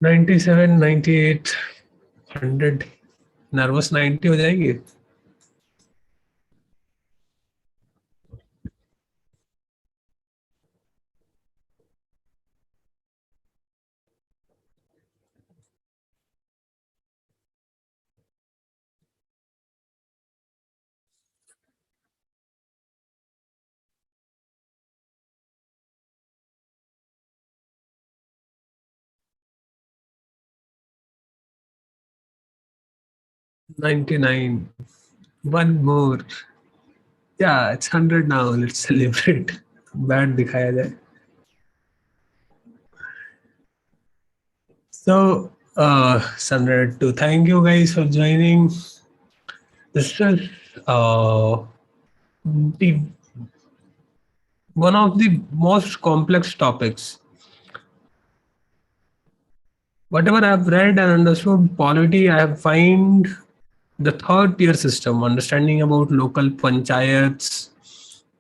97, 98, 100, nervous 90 हो जाएगी. $99. One more. Yeah, it's 100 now. Let's celebrate. Bad दिखाया जाए. So, Sandra, to thank you guys for joining. This is the one of the most complex topics. Whatever I've read and understood polity, I have find the third tier system, understanding about local panchayats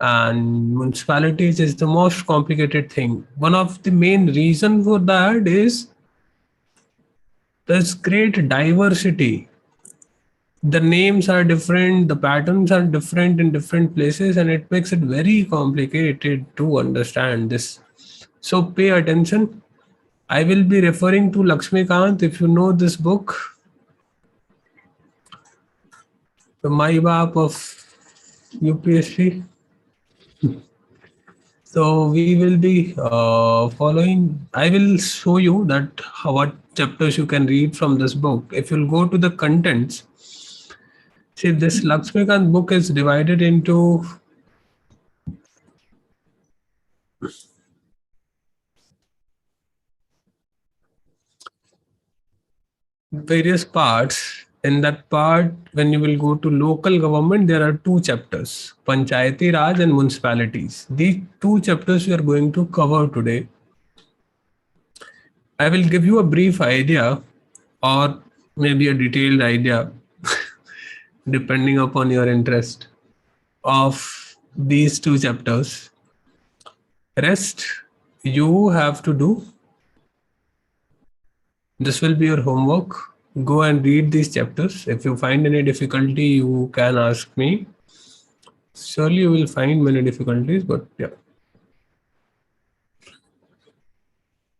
and municipalities is the most complicated thing. One of the main reason for that is there's great diversity. The names are different, the patterns are different in different places, and it makes it very complicated to understand this. So pay attention. I will be referring to Lakshmikant. If you know this book, the My Bap of UPSC. So we will be following. I will show you that what chapters you can read from this book. If you'll go to the contents, see this Lakshmikant book is divided into various parts. In that part, when you will go to local government, there are two chapters: Panchayati Raj and municipalities. These two chapters we are going to cover today. I will give you a brief idea or maybe a detailed idea depending upon your interest of these two chapters. Rest you have to do. This will be your homework. Go and read these chapters. If you find any difficulty, you can ask me. Surely you will find many difficulties, but yeah.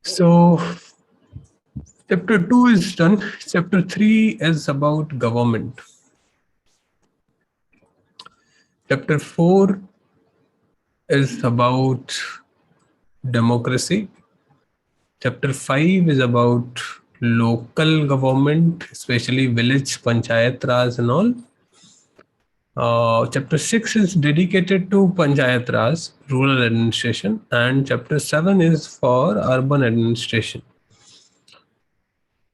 So chapter 2 is done. Chapter 3 is about government. Chapter 4 is about democracy. Chapter 5 is about local government, especially village panchayat raj and all. Chapter 6 is dedicated to panchayat raj, rural administration, and chapter 7 is for urban administration.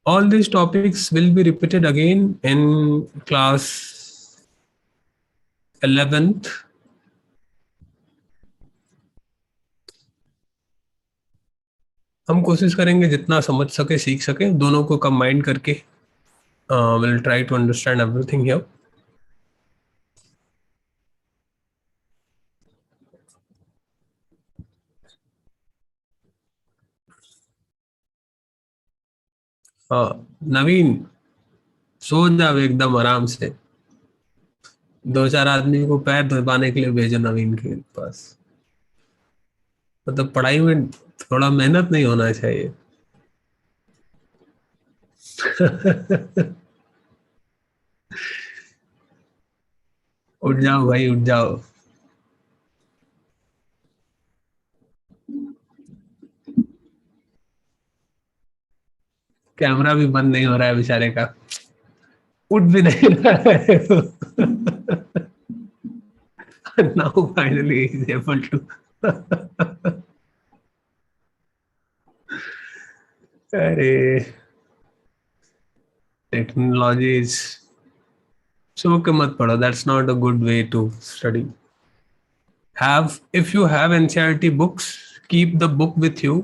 All these topics will be repeated again in class 11th. हम कोशिश करेंगे जितना समझ सके सीख सके दोनों को कंबाइन करके will try to understand everything here. Naveen so जाओ एकदम आराम से. दो चार आदमी को पैर दबाने के लिए भेजो नवीन के पास. मतलब पढ़ाई में थोड़ा मेहनत नहीं होना चाहिए. उठ जाओ भाई उठ जाओ. कैमरा भी बंद नहीं हो रहा है बेचारे का. उठ भी नहीं रहा है. Now finally he is able to. अरे टेक्नोलॉजी इज सो के मत पढ़ो. That's not a good way to study. Have if you have NCERT books, keep the book with you.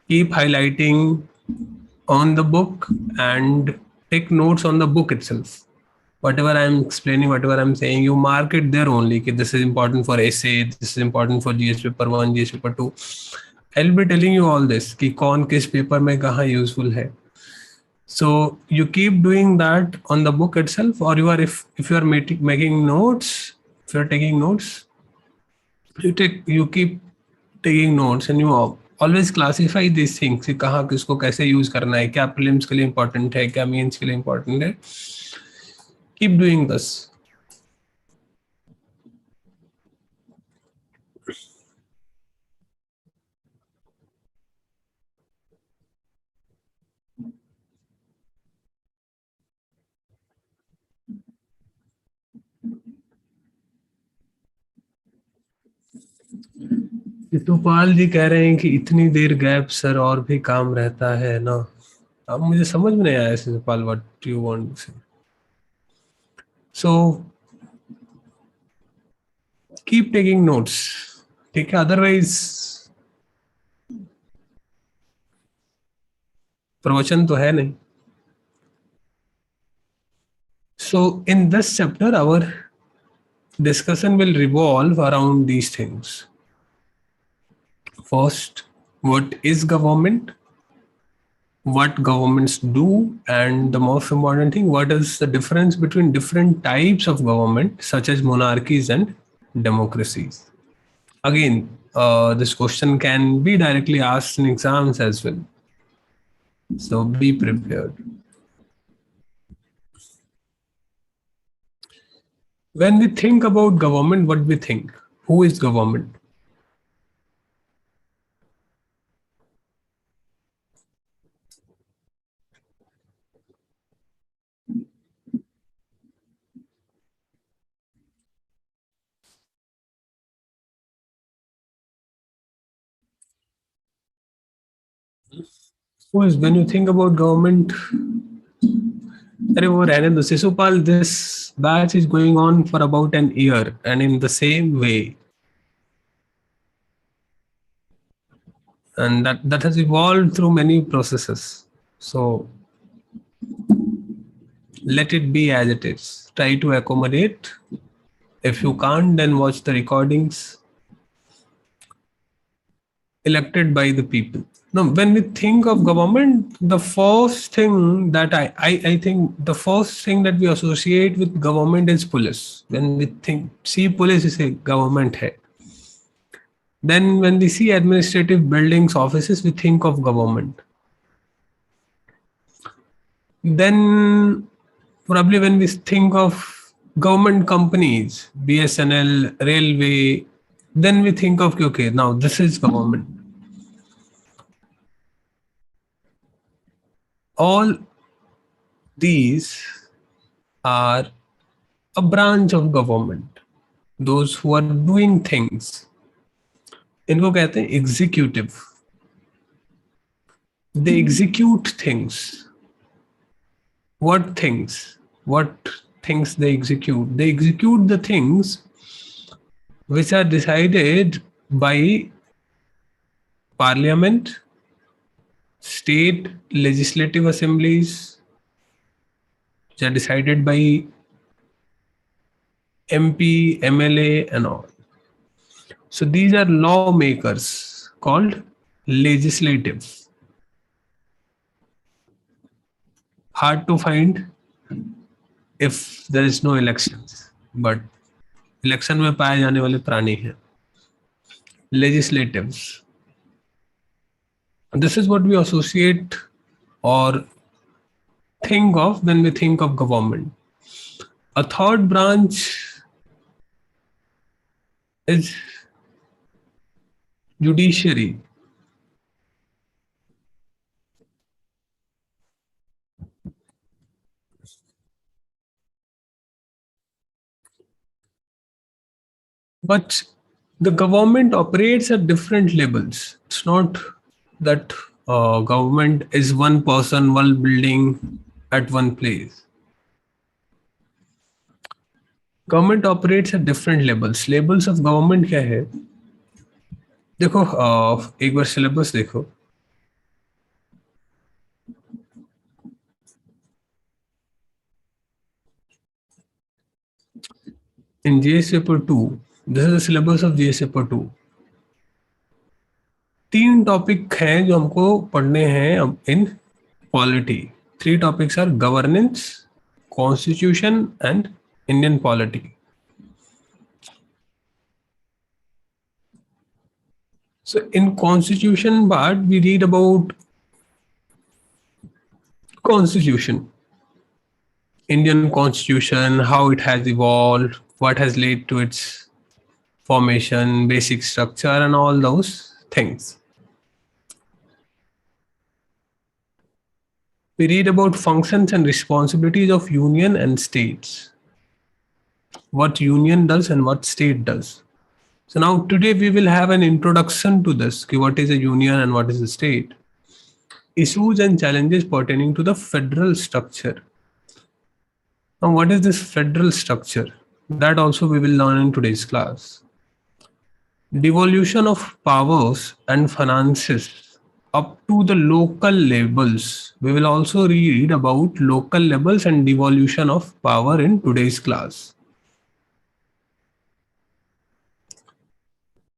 Keep highlighting on the book and take notes on the book itself. Whatever I'm explaining, whatever I'm saying, you mark it there only. This is important for essay. This is important for GS paper 1, GS paper 2. I'll be telling you all this कि कौन किस paper में कहाँ useful है. So you keep doing that on the book itself, or you are, if you are making notes, if you are taking notes, you keep taking notes, and you always classify these things कि कहाँ किसको कैसे use करना है, क्या prelims के लिए important है, क्या मेंस के लिए इंपॉर्टेंट है. Keep doing this. ऋतुपाल जी कह रहे हैं कि इतनी देर गैप सर और भी काम रहता है ना. अब मुझे समझ में नहीं आया Ritupal, what you want to say. So keep taking notes. ठीक है, अदरवाइज प्रवचन तो है नहीं. So in this chapter our discussion will revolve around these things. First, what is government? What governments do? And the most important thing, what is the difference between different types of government, such as monarchies and democracies? Again, this question can be directly asked in exams as well. So be prepared. When we think about government, what we think? Who is government? Who is, when you think about government, अरे वो रहने दो Shishupal. This batch is going on for about an year and in the same way, and that has evolved through many processes. So let it be as it is. Try to accommodate. If you can't, then watch the recordings elected by the people. Now, when we think of government, the first thing that I think the first thing that we associate with government is police. When we think, see police is a government hai. Then when we see administrative buildings, offices, we think of government. Then probably when we think of government companies, BSNL, railway, then we think of, okay, now this is government. All these are a branch of government. Those who are doing things, इनको कहते हैं executive. They execute things. What things? What things they execute? They execute the things which are decided by parliament, state legislative assemblies, which are decided by MP, MLA, and all. So these are lawmakers called legislative. Hard to find if there is no elections, but election में पाए जाने वाले प्राणी हैं legislatives. This is what we associate or think of when we think of government. A third branch is judiciary. But the government operates at different levels. It's not that government is one person, one building at one place. Government operates at different levels. Levels of government क्या है? देखो एक बार syllabus देखो. In GS paper 2, this is the syllabus of GS paper 2. 3 topic हैं जो हमको पढ़ने हैं इन polity. Three topics are governance, constitution, and Indian polity. So in constitution part, we read about constitution, Indian constitution, how it has evolved, what has led to its formation, basic structure, and all those things. We read about functions and responsibilities of union and states, what union does and what state does. So now today we will have an introduction to this, what is a union and what is a state, issues and challenges pertaining to the federal structure. Now what is this federal structure? That also we will learn in today's class. Devolution of powers and finances up to the local levels. We will also read about local levels and devolution of power in today's class.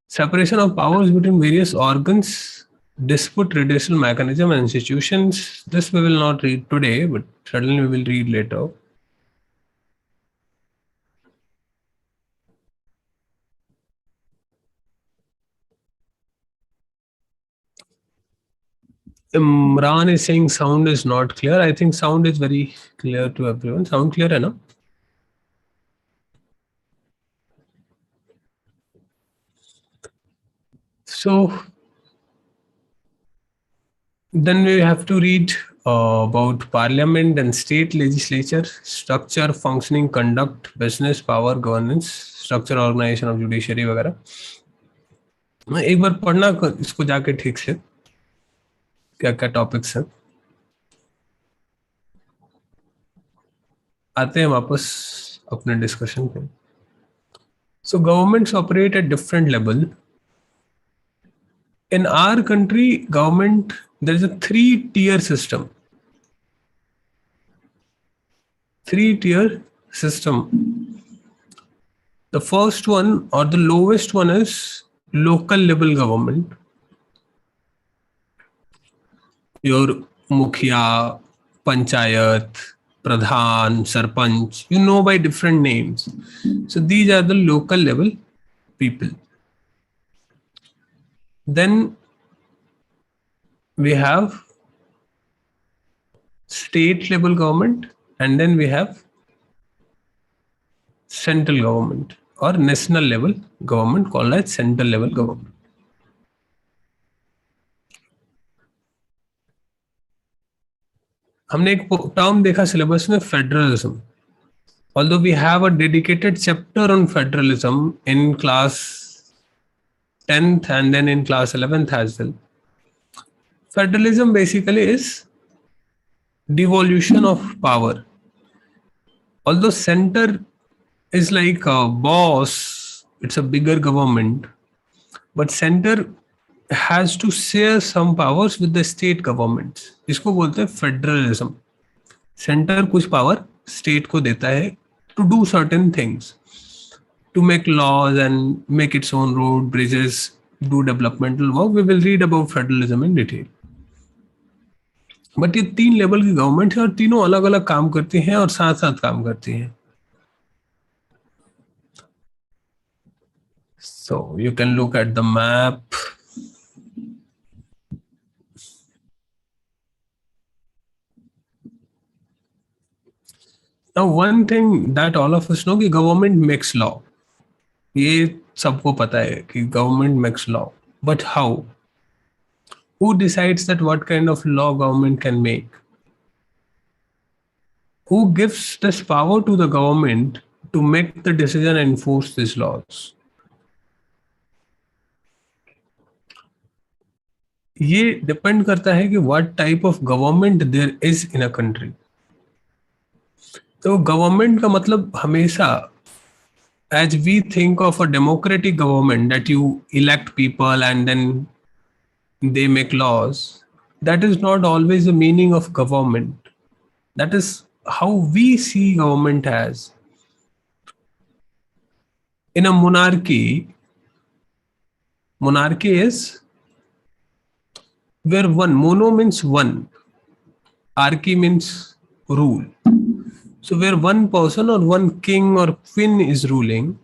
Separation of powers between various organs, dispute redressal mechanism and institutions. This we will not read today, but certainly we will read later. Imran is saying sound is not clear. I think sound is very clear to everyone. Sound clear enough? So then we have to read about parliament and state legislature, structure, functioning, conduct, business, power, governance, structure, organization of judiciary वगैरह. एक बार पढ़ना इसको जाके ठीक से क्या क्या topics हैं. आते हैं वापस अपने डिस्कशन पे. So governments operate at different level. In our country, government, there is a three-tier system. Three-tier system. The first one or the lowest one is local level government. Your Mukhya, Panchayat, Pradhan, Sarpanch, you know by different names. So these are the local level people. Then we have state level government, and then we have central government or national level government called as central level government. हमने एक term देखा syllabus में federalism. Although we have a dedicated chapter on federalism in class 10th and then in class 11th as well. Federalism basically is devolution of power. Although center is like a boss, it's a bigger government, but center has to share some powers with the state governments. इसको बोलते हैं federalism. Centre कुछ power state को देता है to do certain things, to make laws and make its own road, bridges, do developmental work. We will read about federalism in detail. But ये तीन level की गवर्नमेंट है और तीनों अलग अलग काम करती हैं और साथ साथ काम करती हैं. So you can look at the map. Now one thing that all of us know कि government makes law. ये सबको पता है कि government makes law. But how? Who decides that what kind of law government can make? Who gives this power to the government to make the decision and enforce these laws? ये depend करता है कि what type of government there is in a country. तो government का मतलब हमेशा, as we think of a democratic government that you elect people and then they make laws, that is not always the meaning of government. That is how we see government as. In a monarchy is where one, mono means one. Archy means rule. So where one person or one king or queen is ruling,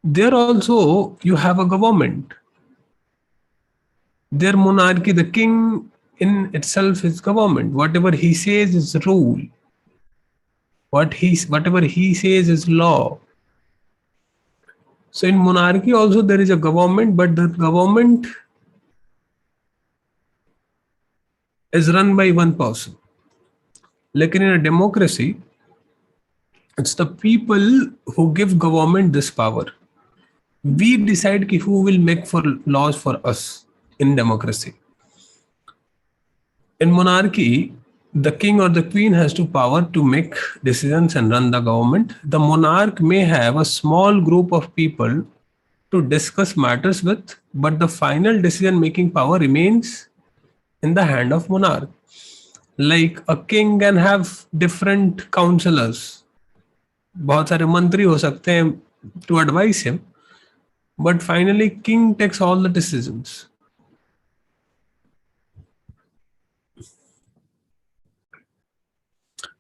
there also you have a government. Their monarchy, the king in itself is government. Whatever he says is rule. Whatever he says is law. So in monarchy also there is a government, but the government is run by one person. Like in a democracy, it's the people who give government this power. We decide ki who will make for laws for us in democracy. In monarchy, the king or the queen has to power to make decisions and run the government. The monarch may have a small group of people to discuss matters with, but the final decision making power remains in the hand of monarch. Like a king can have different counselors. बहुत सारे मंत्री हो सकते हैं to advise him, but finally king takes all the decisions.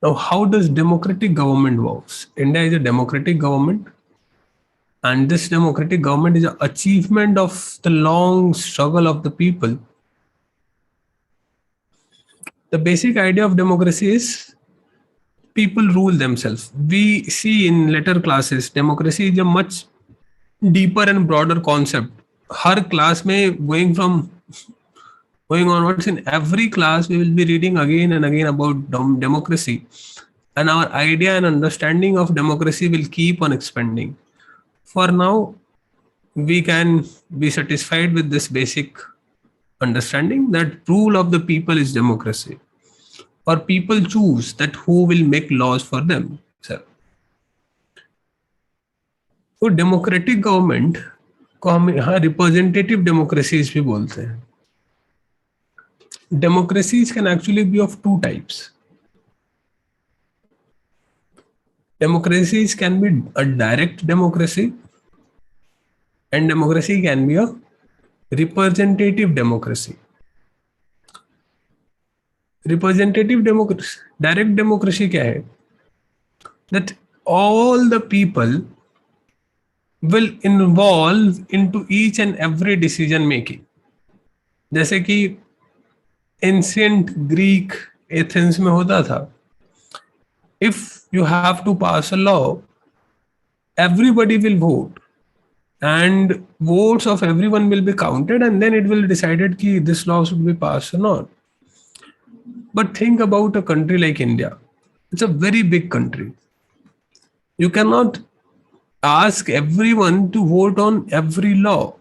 Now, how does democratic government works? India is a democratic government, and this democratic government is an achievement of the long struggle of the people. The basic idea of democracy is people rule themselves. We see in later classes, democracy is a much deeper and broader concept. Her class may going onwards in every class, we will be reading again and again about democracy, and our idea and understanding of democracy will keep on expanding. For now, we can be satisfied with this basic understanding that rule of the people is democracy, or people choose that who will make laws for them. तो democratic government को हम यहाँ representative democracies भी बोलते हैं. Democracies can actually be of two types. Democracies can be a direct democracy, and democracy can be a representative democracy. Representative democracy, direct democracy क्या है? That all the people will involve into each and every decision making. जैसे कि ancient Greek Athens में होता था, if you have to pass a law, everybody will vote and votes of everyone will be counted, and then it will be decided ki this law should be passed or not. But think about a country like India. It's a very big country. You cannot ask everyone to vote on every law.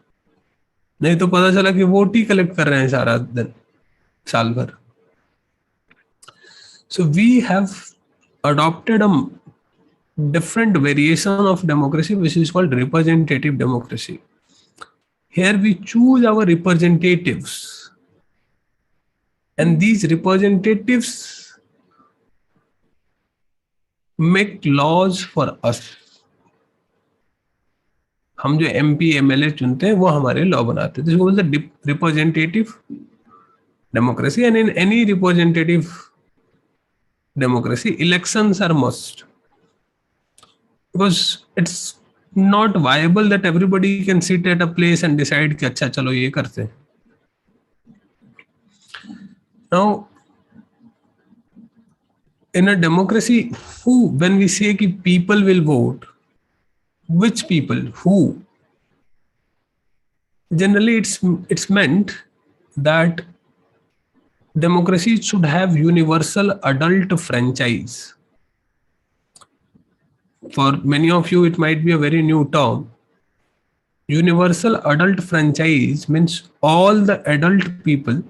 नहीं तो पता चला कि vote ही collect कर रहे हैं सारा दिन साल भर. So we have adopted a different variation of democracy which is called representative democracy. Here we choose our representatives, and these representatives make laws for us. हम जो MP MLA चुनते हैं वो हमारे लॉ बनाते हैं. This is called the representative democracy, and in any representative democracy, elections are must, because it's not viable that everybody can sit at a place and decide कि अच्छा चलो ये करते हैं. Now, in a democracy, when we say कि people will vote, which people, who? Generally, it's meant that democracy should have universal adult franchise. For many of you, it might be a very new term. Universal adult franchise means all the adult people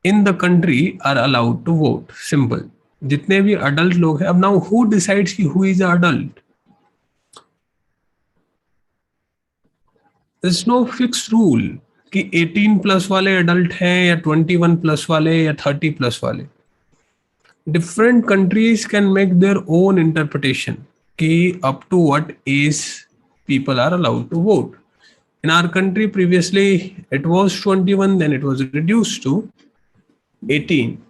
in the country are allowed to vote. Simple. जितने भी adult लोग हैं, अब now who decides who is an adult? There's no fixed rule कि 18 plus वाले adult हैं या 21 plus वाले या 30 प्लस वाले. Different countries can make their own interpretation कि up to what age people are allowed to vote. In our country previously it was 21, then it was reduced to 18.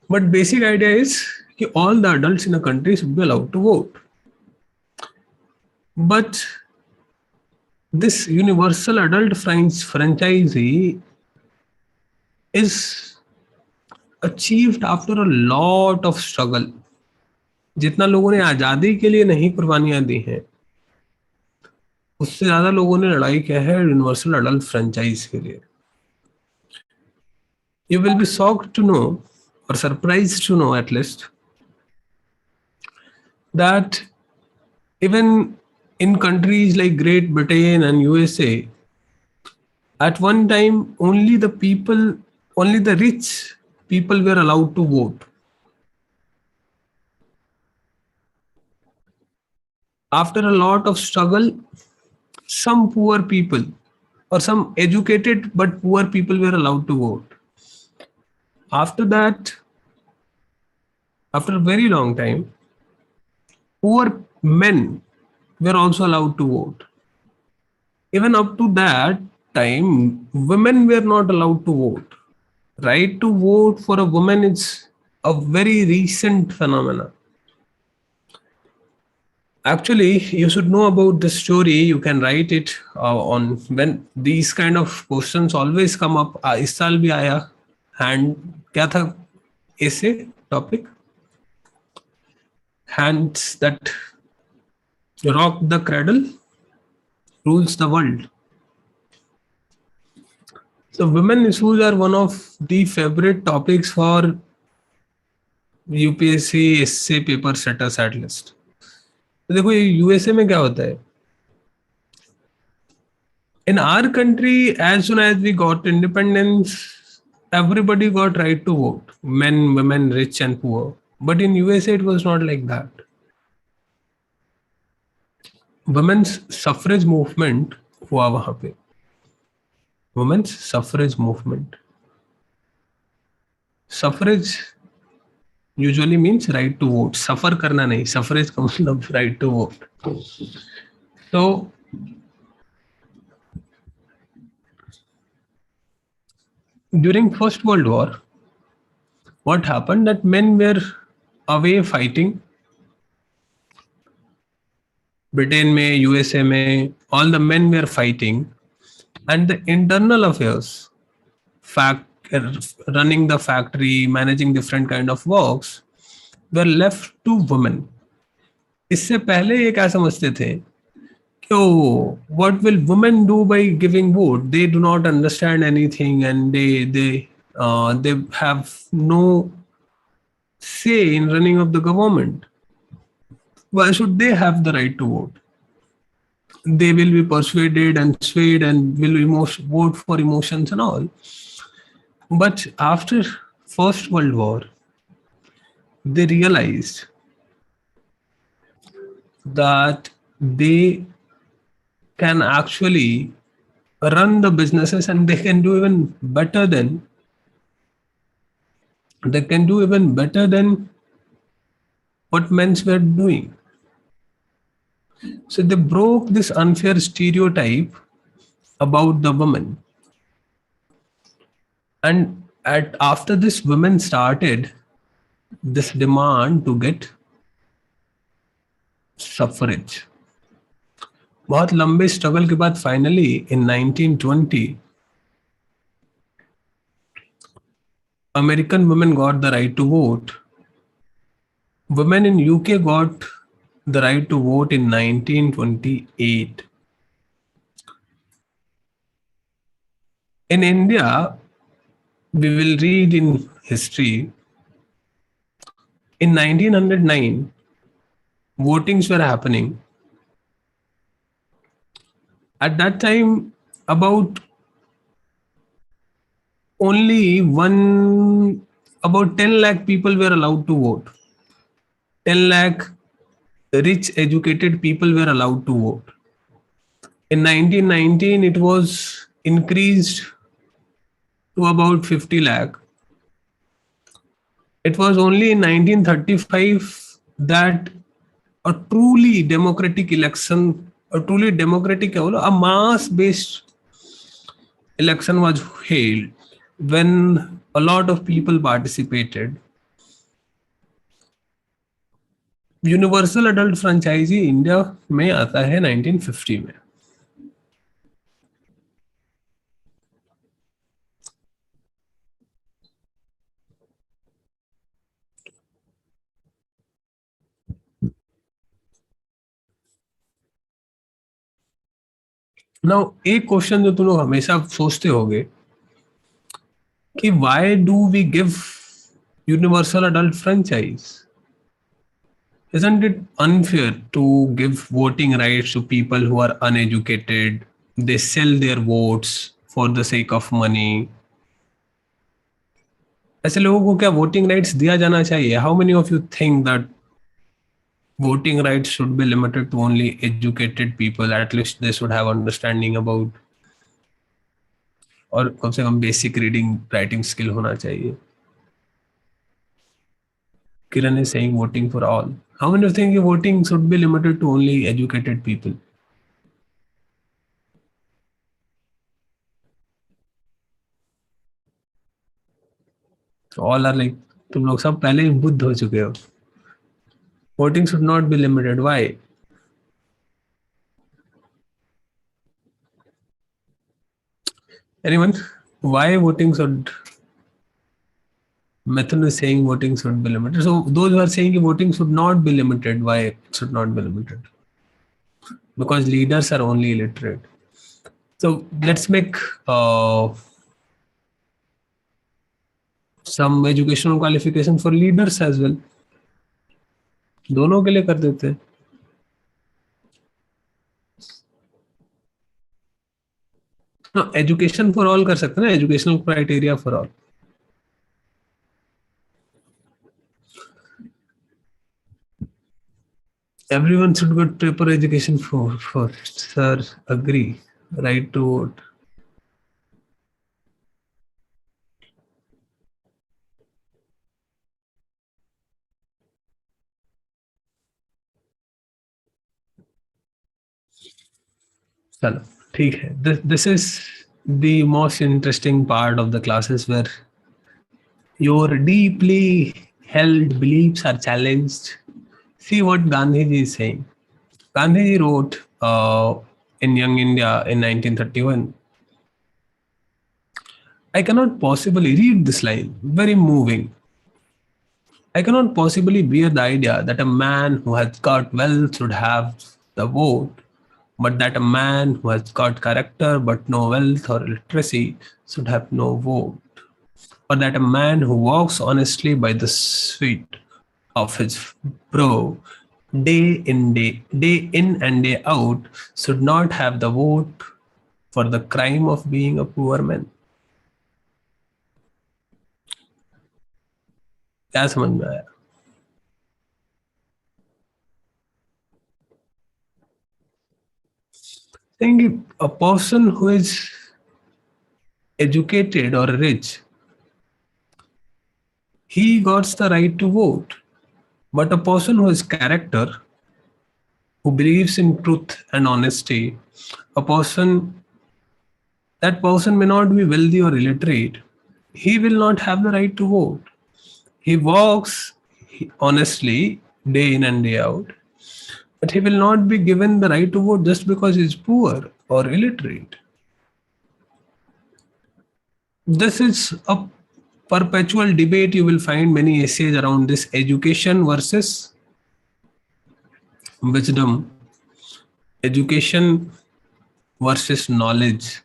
But basic idea is that all the adults in a country should be allowed to vote. But this universal adult franchise is achieved after a lot of struggle. जितना लोगों ने आजादी के लिए नहीं कुर्बानियां दी हैं, उससे ज्यादा लोगों ने लड़ाई किया है यूनिवर्सल अडल्ट फ्रेंचाइज के लिए. You will be shocked to know, or surprised to know at least, that even in countries like Great Britain and USA, at one time only the rich people were allowed to vote. After a lot of struggle, some poor people or some educated but poor people were allowed to vote. After that, after a very long time, poor men were also allowed to vote. Even up to that time, women were not allowed to vote. Right to vote for a woman is a very recent phenomenon. Actually, you should know about the story. You can write it on when these kind of questions always come up. इस साल भी आया. And क्या था ऐसे topic? Hands that rock the cradle rules the world. So women issues are one of the favorite topics for UPSC essay paper setters at least. तो देखो ये यूएसए में क्या होता है. In our country, as soon as we got independence, everybody got right to vote. Men, women, rich and poor. But in USA, it was not like that. Women's suffrage movement हुआ वहां पे. Women's suffrage movement. Suffrage usually means right to vote. Suffer करना नहीं. Suffrage का मतलब right to vote. So during First World War, what happened that men were away fighting. Britain में, USA में, all the men were fighting, and the internal affairs, running the factory, managing different kind of works, were left to women. इससे पहले ये क्या समझते थे कि what will women do by giving vote? They do not understand anything, and they have no say in running of the government. Why should they have the right to vote? They will be persuaded and swayed and will vote for emotions and all. But after First World War, they realized that they can actually run the businesses, and they can do even better than what men were doing. So they broke this unfair stereotype about the women. And after this, women started this demand to get suffrage. बहुत लंबे struggle के बाद finally in 1920 American women got the right to vote. Women in UK got the right to vote in 1928. In India, we will read in history, in 1909, votings were happening. At that time, about 10 lakh people were allowed to vote. 10 lakh rich, educated people were allowed to vote. In 1919, it was increased to about 50 lakh. It was only in 1935 that a truly democratic election, a mass-based election was held. when a lot of people participated, universal adult franchise India में आता है 1950 में. Now एक question जो तुम लोग हमेशा सोचते होगे कि why do we give universal adult franchise. Isn't it unfair to give voting rights to people who are uneducated? They sell their votes for the sake of money. ऐसे लोगों को क्या वोटिंग राइट्स दिया जाना चाहिए? How many of you think that voting rights should be limited to only educated people? At least they should have understanding about, और कम से कम basic reading writing skill होना चाहिए. Kiran is saying voting for all. How many of you think voting should be limited to only educated people? All are like, तुम लोग सब पहले ही बुद्ध हो चुके हो. Voting should not be limited. Why? Anyone? Why voting should? Method is saying voting should be limited. So those who are saying voting should not be limited, why it should not be limited? Because leaders are only illiterate. So let's make some educational qualification for leaders as well. दोनों के लिए कर देते हैं. No, education for all कर सकते हैं ना, educational criteria for all. Everyone should get proper education for sir, agree, right to vote. चलो ठीक है. This is the most interesting part of the classes where your deeply held beliefs are challenged. See what Gandhiji is saying. Gandhiji wrote in Young India in 1931. I cannot possibly read this line, very moving. I cannot possibly bear the idea that a man who has got wealth should have the vote, but that a man who has got character but no wealth or literacy should have no vote, or that a man who walks honestly by the sweat of his brow day in and day out should not have the vote for the crime of being a poor man. क्या समझ में आया? Saying a person who is educated or rich, he got the right to vote. But a person who has character, who believes in truth and honesty, a person, that person may not be wealthy or illiterate, he will not have the right to vote. He walks honestly day in and day out, but he will not be given the right to vote just because he is poor or illiterate. This is a perpetual debate. You will find many essays around this: education versus wisdom, education versus knowledge.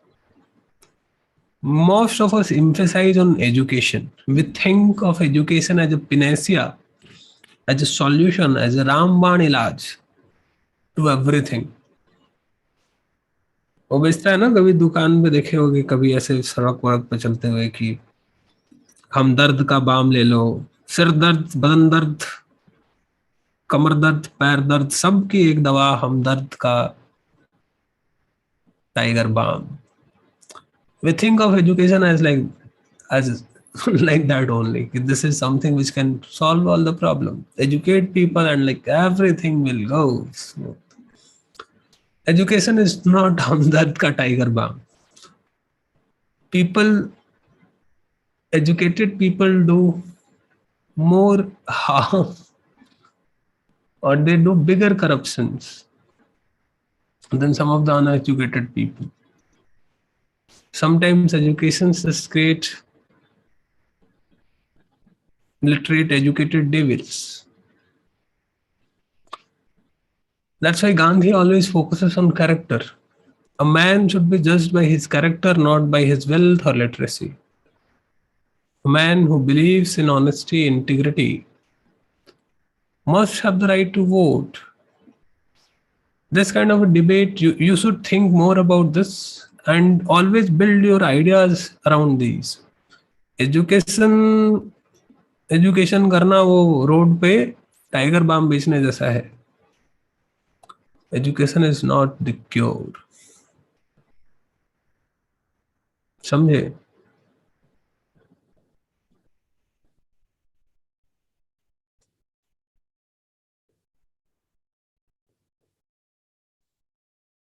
Most of us emphasize on education. We think of education as a panacea, as a solution, as a रामबाण इलाज to everything. वो बेचता है ना, कभी दुकान पे देखे होगे, कभी ऐसे सड़क वड़क पे चलते हुए कि हम दर्द का बाम ले लो, सिर दर्द, बदन दर्द, कमर दर्द, पैर दर्द, सबकी एक दवा हम दर्द का tiger balm. We think of education as like that only. This is something which can solve all the problem. Educate people and like everything will go smooth. Education is not Hamdard का tiger balm. People educated people do more harm, or they do bigger corruptions than some of the uneducated people. Sometimes education just create literate educated devils. That's why Gandhi always focuses on character. A man should be judged by his character, not by his wealth or literacy. A man who believes in honesty, integrity, must have the right to vote. This kind of a debate, you should think more about this and always build your ideas around these. Education education करना वो road पे tiger balm बेचने जैसा है. Education is not the cure. समझे?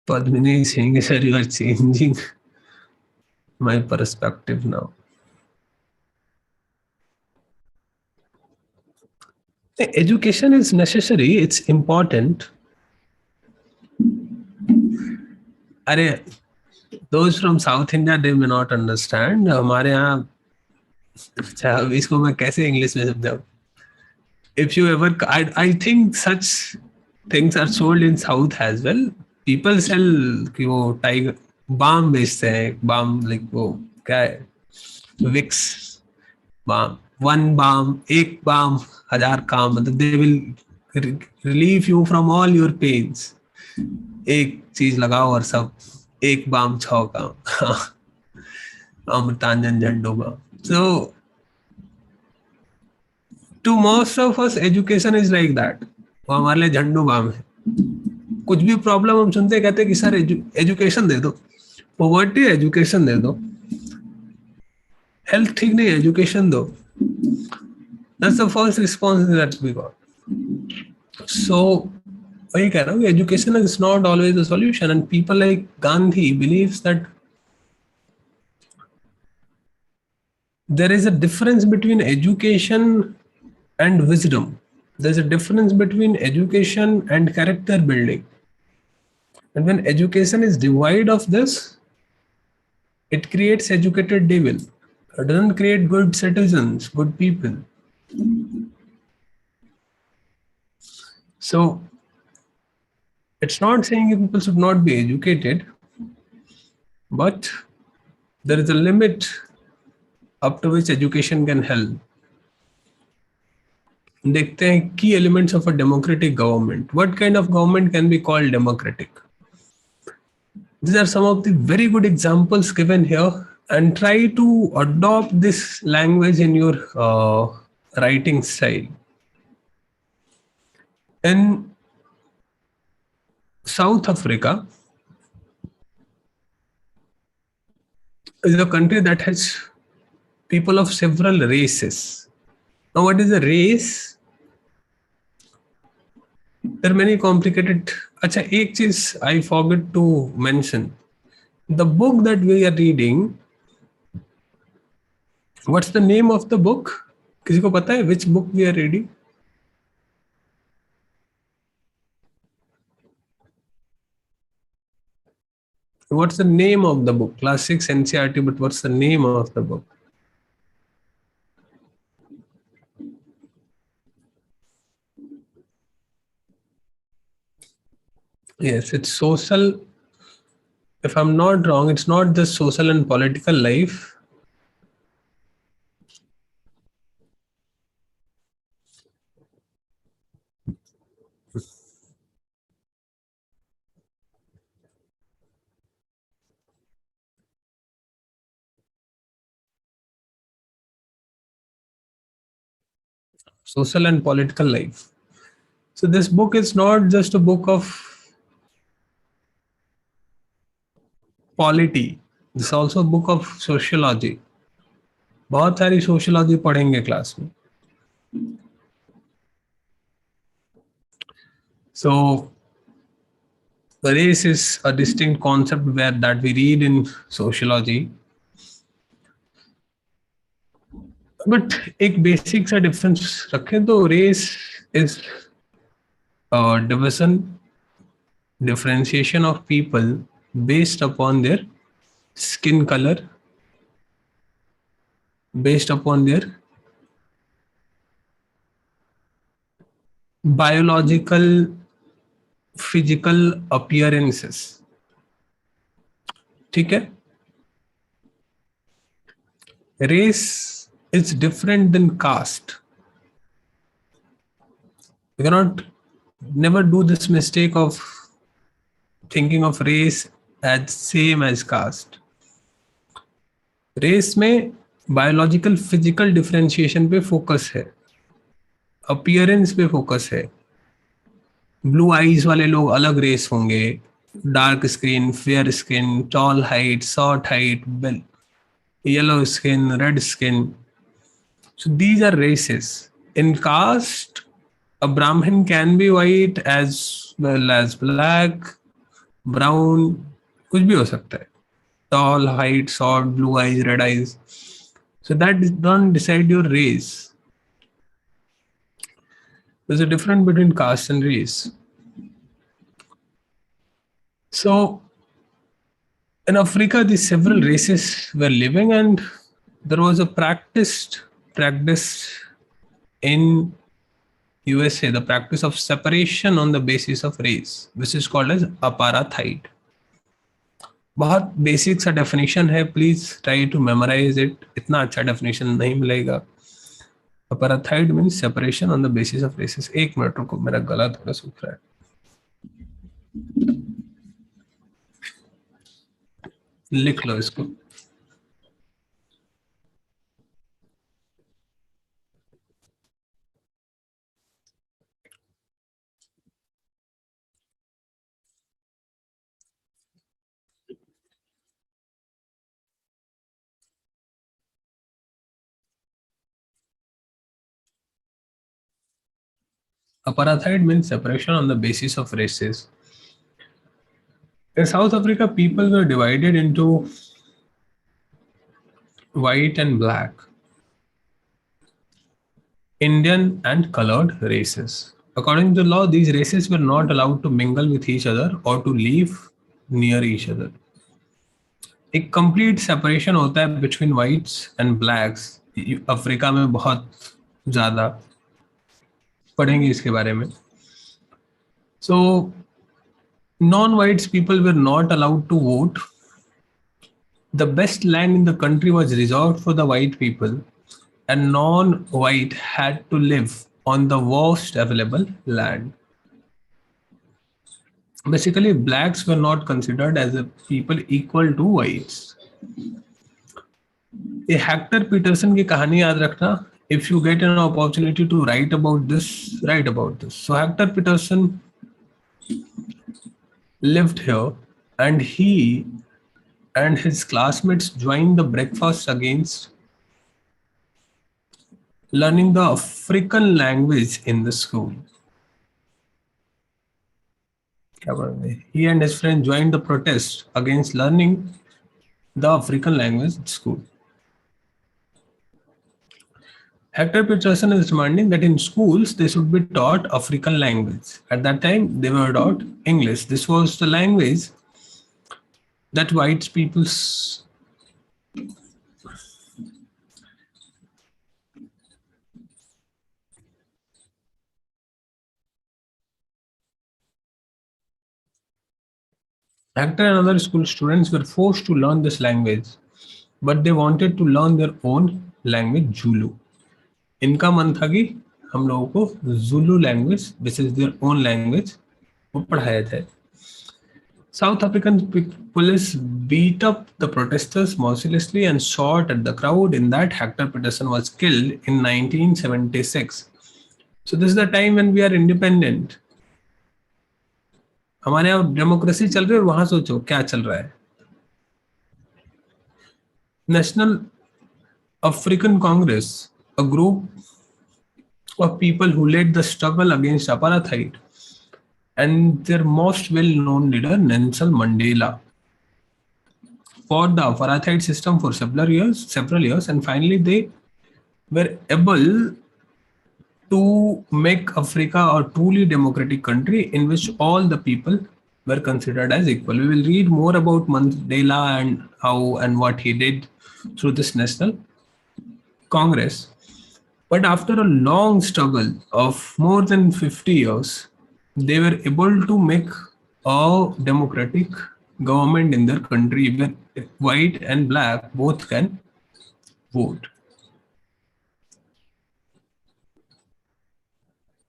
Padmini is saying, sir, you are changing my perspective now. Education is necessary, it's important. अरे, those from South India, they may not understand. हमारे यहाँ, अच्छा अब इसको मैं कैसे इंग्लिश में समझाऊं? If you ever, I think such things are sold in South as well. People sell कि वो टाइगर बाम बेचते हैं. बाम लाइक वो क्या है? Vicks balm. वन बाम, एक बाम, हजार काम. मतलब they will relieve you from all your pains. एक चीज लगाओ और सब एक बाम छो काम. Amrutanjan Zandu balm. So to most of us, education is like that. वो हमारे लिए झंडू बाम है. कुछ भी प्रॉब्लम हम सुनते कहते हैं कि सर एजुकेशन दे दो. पॉवर्टी एजुकेशन दे दो. हेल्थ ठीक नहीं है, एजुकेशन दो. That's the first response that we got. So वही कह रहा हूँ, education is not always a solution, and people like Gandhi believes that there is a difference between education and wisdom. There's a difference between education and character building. And when education is devoid of this, it creates educated devil. It doesn't create good citizens, good people. So it's not saying people should not be educated, but there is a limit up to which education can help. देखते हैं key elements of a democratic government. What kind of government can be called democratic? These are some of the very good examples given here, and try to adopt this language in your writing style. In South Africa is a country that has people of several races. Now, what is a race? There are many complicated. Acha, ek cheez I forgot to mention. The book that we are reading, what's the name of the book? किसी को पता है which book we are reading? What's the name of the book? Class 6 NCERT, but what's the name of the book? Yes, it's social. If I'm not wrong, it's not just social and political life. Social and political life. So this book is not just a book of polity. It's also a book of sociology. बहुत सारी sociology पढ़ेंगे class में. So race is a distinct concept that we read in sociology. But एक basic सा difference रखें तो race is division differentiation of people based upon their skin color, based upon their biological physical appearances. ठीक है. Race is different than caste. You cannot never do this mistake of thinking of race as same as caste. Race में biological physical differentiation पे focus है, appearance पे focus है. Blue eyes वाले लोग अलग रेस होंगे, dark skin, fair skin, tall height, short height, yellow skin, red skin. So these are races. In caste, a Brahmin can be white as well as black, brown, कुछ भी हो सकता है. Tall, height, short, blue eyes, red eyes. So that don't decide your race. There's a difference between caste and race. So in Africa, these several races were living, and there was a practice in USA, the practice of separation on the basis of race, which is called as apartheid. बहुत basic सा definition है, please try to memorise it. इतना अच्छा definition नहीं मिलेगा. apartheid means separation on the basis of races. एक minute रुको, मेरा गला थोड़ा सूख रहा है, लिख लो इसको. Apartheid means separation on the basis of races. In South Africa, people were divided into white and black, Indian and colored races. According to the law, these races were not allowed to mingle with each other or to live near each other. एक complete separation होता है between whites and blacks. Africa में बहुत ज्यादा पढ़ेंगे इसके बारे में. So non whites people were not allowed to vote. The best land in the country was reserved for the white people and non white had to live on the worst available land. Basically, blacks were not considered as a people equal to whites. ये Hector Peterson की कहानी याद रखना. If you get an opportunity to write about this, write about this. So Hector Peterson lived here, and he and his classmates joined the breakfast against learning the African language in the school. He and his friend joined the protest against learning the African language at school. Hector Peterson is demanding that in schools they should be taught African language. At that time, they were taught English. This was the language that white people's Hector and other school students were forced to learn this language, but they wanted to learn their own language, Zulu. इनका मन था कि हम लोगों को Zulu language, which is their own language, वो पढ़ाया जाए. South African police beat up the protesters mercilessly and shot at the crowd. In that, Hector Peterson was killed in 1976. So this is the time when we are independent. हमारे यहाँ democracy चल रही है और वहां सोचो क्या चल रहा है. National African Congress, a group of people who led the struggle against apartheid, and their most well-known leader, Nelson Mandela, fought the apartheid system for several years, and finally they were able to make Africa a truly democratic country in which all the people were considered as equal. We will read more about Mandela and how and what he did through this National Congress. But after a long struggle of more than 50 years, they were able to make a democratic government in their country where white and black both can vote.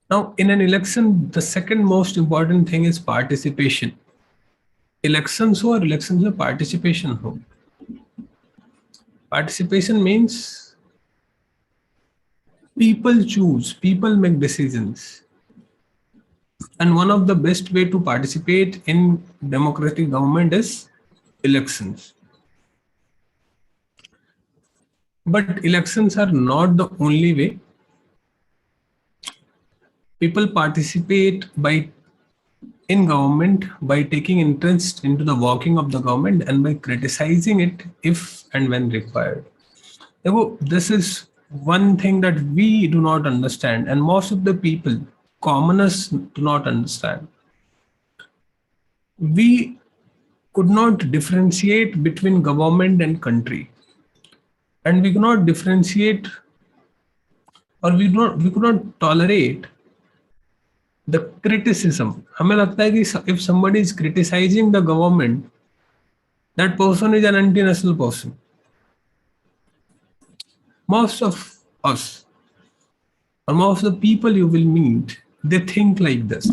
Now, in an election, the second most important thing is participation. Elections हो और elections में participation हो. Participation means people choose, people make decisions. And one of the best way to participate in democratic government is elections. But elections are not the only way. People participate by in government by taking interest into the working of the government and by criticizing it if and when required. This is one thing that we do not understand, and most of the people, commoners, do not understand. We could not differentiate between government and country, and we could not differentiate, or we could not tolerate the criticism. हमें लगता है कि if somebody is criticizing the government, that person is an anti-national person. Most of us, or most of the people you will meet, they think like this.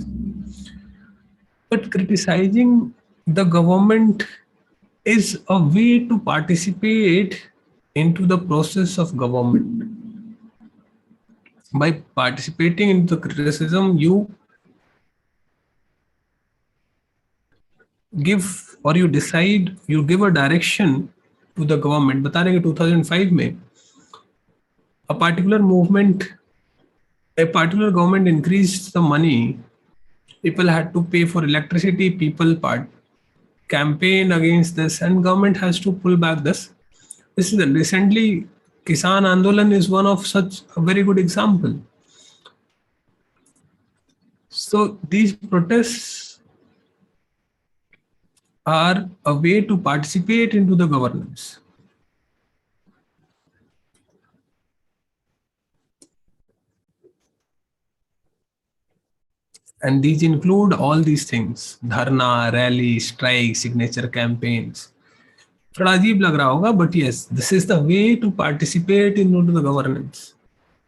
But criticizing the government is a way to participate into the process of government. By participating in the criticism, you give or you decide, you give a direction to the government. बता रहे हैं कि 2005 में a particular movement, a particular government increased the money. People had to pay for electricity. People campaign against this, and government has to pull back this. This is recently Kisan Andolan is one of such a very good example. So these protests are a way to participate into the governance. And these include all these things: dharna, rally, strike, signature campaigns. थोड़ा अजीब लग रहा होगा, but yes, this is the way to participate into the governance.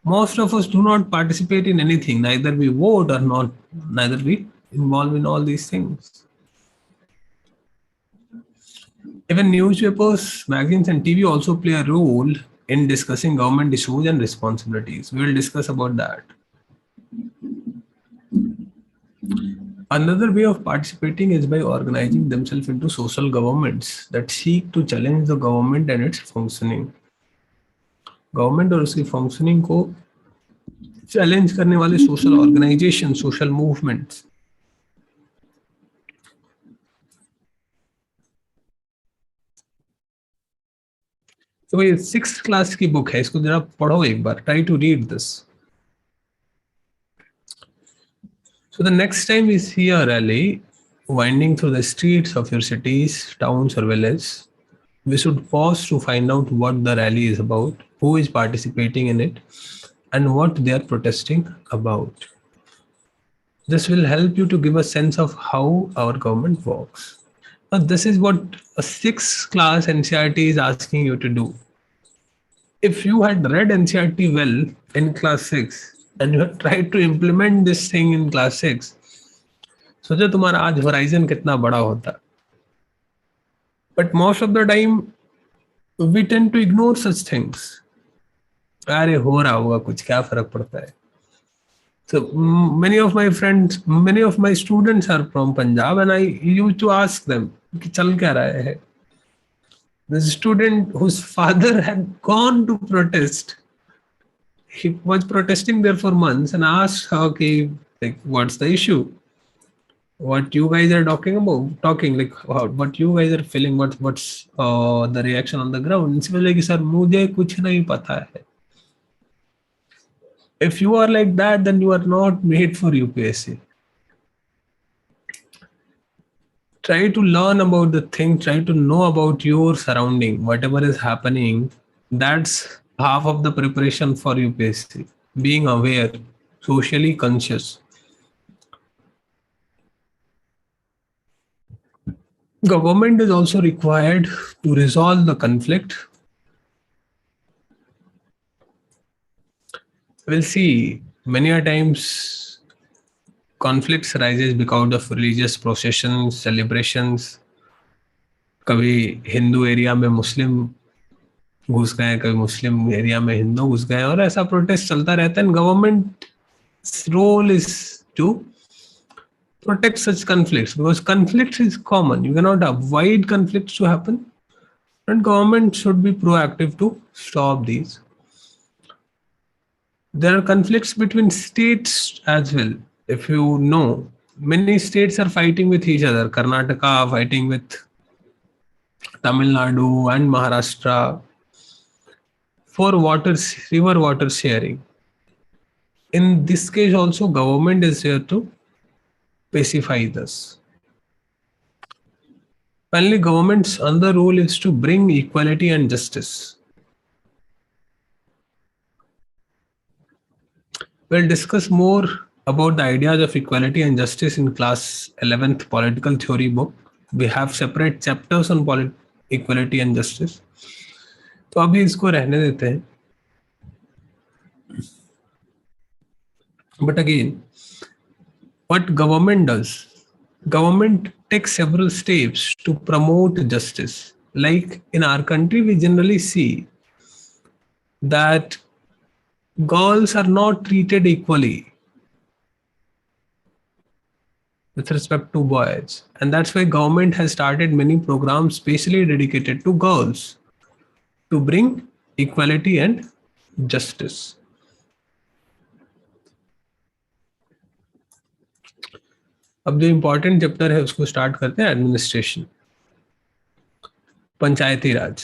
Most of us do not participate in anything, neither we vote or not, neither we involve in all these things. Even newspapers, magazines, and TV also play a role in discussing government issues and responsibilities. We will discuss about that. Another way of participating is by organizing themselves into social governments that seek to challenge the government and its functioning. Government और उसकी functioning को challenge करने वाले social organizations, social movements. तो ये 6th class की book है, इसको जरा पढ़ो एक बार. Try to read this. So the next time we see a rally winding through the streets of your cities, towns, or villages, we should pause to find out what the rally is about, who is participating in it, and what they are protesting about. This will help you to give a sense of how our government works. Now, this is what a 6th class NCRT is asking you to do. If you had read NCRT well in class 6 and you had tried to implement this thing in class 6, सोचो तुम्हारा आज horizon कितना बड़ा होता. But most of the time we tend to ignore such things. अरे हो रहा होगा कुछ, क्या फर्क पड़ता है. So many of my friends, many of my students are from Punjab, and I used to ask them कि चल क्या रहा है. The student whose father had gone to protest, he was protesting there for months, and asked her, okay, like, what's the issue? What you guys are talking like what you guys are feeling, what's the reaction on the ground. And she was like, sir, मुझे कुछ नहीं पता है. If you are like that, then you are not made for UPSC. Try to learn about the thing, try to know about your surrounding, whatever is happening. That's half of the preparation for UPSC. Being aware, socially conscious. Government is also required to resolve the conflict. We'll see many a times conflicts arises because of religious processions, celebrations. कभी Hindu area में मुस्लिम घुस गए, कभी मुस्लिम area में हिंदू घुस गए, और ऐसा प्रोटेस्ट चलता रहता है. Government role is to protect such conflicts, because conflict is common. You cannot avoid conflicts to happen, and government should be proactive to stop these. There are conflicts between states as well. If you know, many states are fighting with each other. Karnataka fighting with Tamil Nadu and Maharashtra for river water sharing. In this case also, government is here to pacify this. Finally, government's another role is to bring equality and justice. We'll discuss more about the ideas of equality and justice in class 11th political theory book. We have separate chapters on equality and justice. तो अभी इसको रहने देते हैं. But again, what government does? Government takes several steps to promote justice. Like in our country, we generally see that girls are not treated equally with respect to boys, and that's why government has started many programs specially dedicated to girls to bring equality and justice. अब जो important chapter है उसको start करते हैं, administration, पंचायती राज.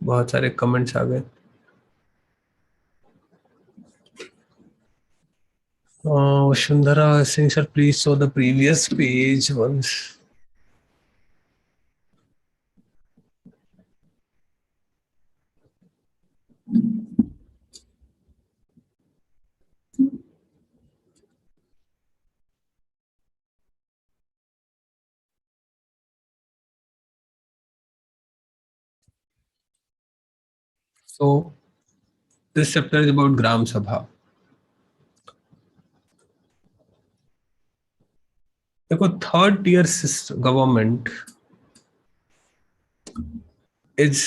बहुत सारे comments आ गए. Shundara saying, sir, please show the previous page once. So this chapter is about Gram Sabha. देखो, third tier government is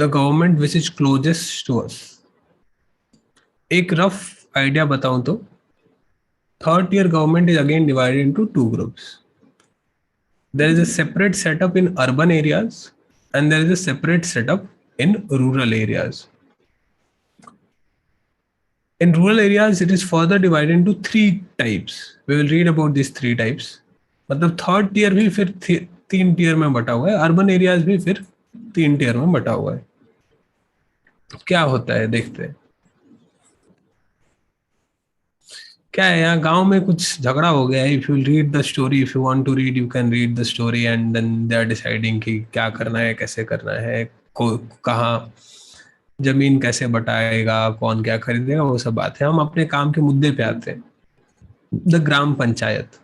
the government which is closest to us. एक rough idea बताऊं तो third tier government is again divided into two groups. There is a separate setup in urban areas and there is a separate setup in rural areas. In rural areas, it is further divided into three types. We will read about these three types. मतलब third tier भी फिर तीन tier में बटा हुआ है, urban areas भी फिर तीन टियर में बटा हुआ है. क्या होता है देखते हैं. क्या है, यहाँ गांव में कुछ झगड़ा हो गया है. If you read the story, if you want to read, you can read the story and then they are deciding कि क्या करना है, कैसे करना है, कहाँ जमीन कैसे बटाएगा, कौन क्या खरीदेगा, वो सब बात है. हम अपने काम के मुद्दे पे आते हैं. The gram panchayat.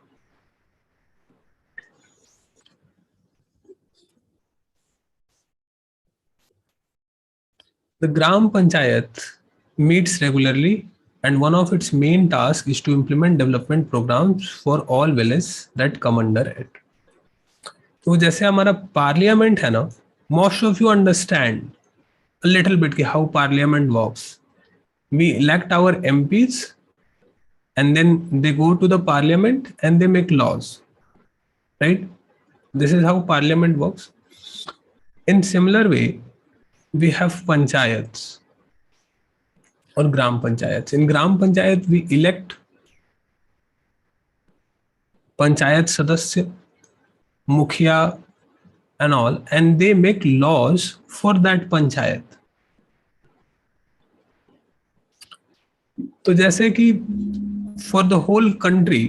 The Gram Panchayat meets regularly, and one of its main tasks is to implement development programs for all villages that come under it. तो जैसे हमारा पार्लियामेंट है ना, most of you understand a little bit कि how parliament works. We elect our MPs and then they go to the parliament and they make laws, right? This is how parliament works. In similar way, we have panchayats or gram panchayats. In gram panchayat, we elect panchayat sadasya, mukhya, and all, and they make laws for that panchayat. तो जैसे कि for the whole country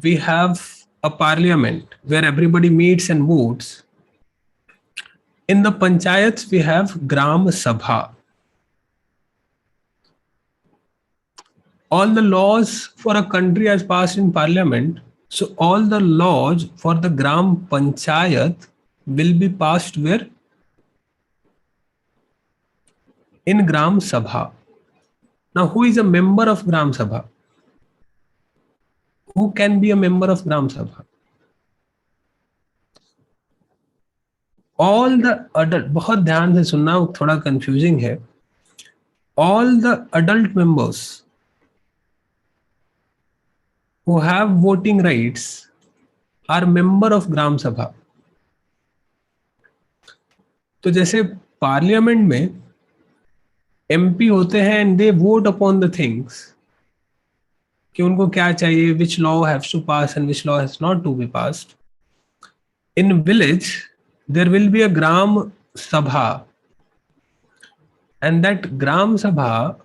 we have a parliament where everybody meets and votes. In the panchayats, we have Gram Sabha. All the laws for a country as passed in parliament. So all the laws for the Gram Panchayat will be passed where? In Gram Sabha. Now, who is a member of Gram Sabha? Who can be a member of Gram Sabha? All the adult, बहुत ध्यान से सुनना, थोड़ा confusing है. All the adult members who have voting rights are member of ग्राम सभा. तो जैसे parliament में MP होते हैं and they vote upon the things कि उनको क्या चाहिए, which law haves to pass and which law has not to be passed. In village there will be a gram sabha and that gram sabha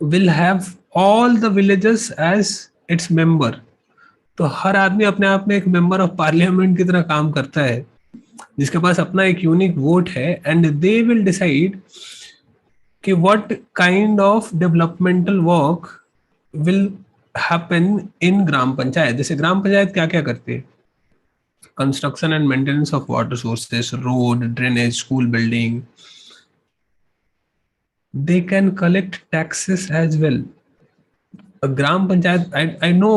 will have all the villages as its member. तो हर आदमी अपने आप में एक मेंबर ऑफ पार्लियामेंट की तरह काम करता है, जिसके पास अपना एक यूनिक वोट है, एंड दे विल डिसाइड कि what kind of developmental work will happen in gram panchayat. जैसे ग्राम पंचायत क्या क्या करती है? Construction and maintenance of water sources, road, drainage, school building. They can collect taxes as well. A gram panchayat, I know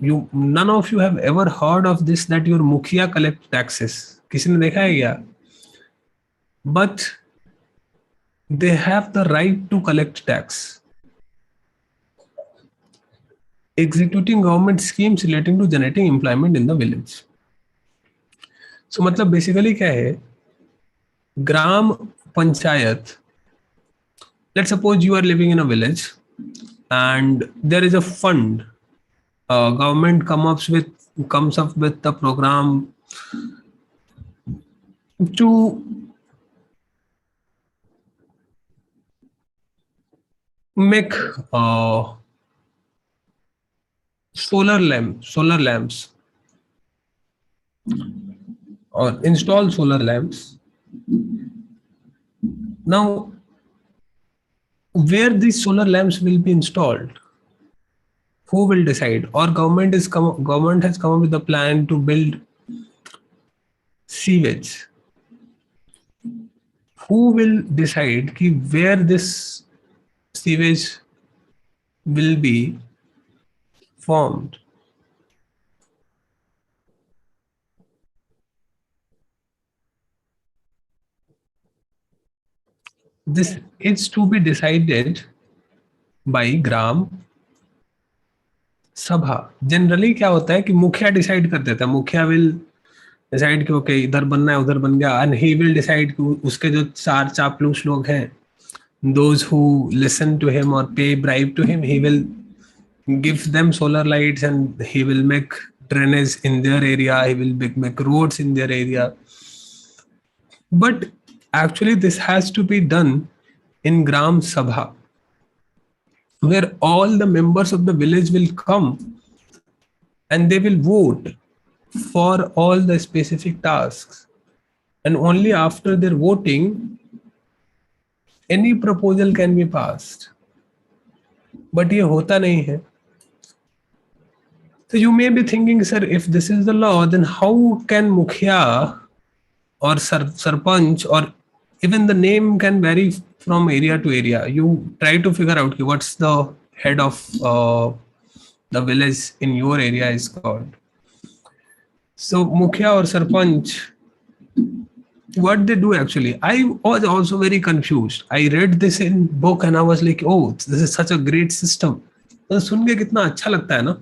you, none of you have ever heard of this, that your मुखिया collect taxes. किसी ने देखा है क्या? But they have the right to collect tax. Executing government schemes relating to generating employment in the village. So मतलब basically क्या है? ग्राम panchayat. Let's suppose you are living in a village and there is a fund. Government comes up with the program to make solar lamps or install solar lamps. Now, where these solar lamps will be installed, who will decide? Or government has come up with a plan to build sewage. Who will decide कि where this sewage will be formed? This is to be decided by ग्राम सभा. Generally क्या होता है कि मुखिया decide कर देता है. मुखिया विल डिसाइड कि ओके इधर बनना है, उधर बन गया, एंड ही विल डिसाइड कि उसके जो चार चापलूस लोग हैं, those who listen to him or pay bribe to him, he will give them solar lights and he will make drainage in their area, he will make roads in their area. But actually this has to be done in gram sabha, where all the members of the village will come and they will vote for all the specific tasks, and only after their voting any proposal can be passed. But ये होता नहीं है. So you may be thinking, sir, if this is the law, then how can mukhya or sarpanch, or even the name can vary from area to area. You try to figure out what's the head of the village in your area is called. So mukhya or sarpanch, what they do actually, I was also very confused. I read this in book and I was like, oh, this is such a great system. तो सुन के कितना अच्छा लगता है ना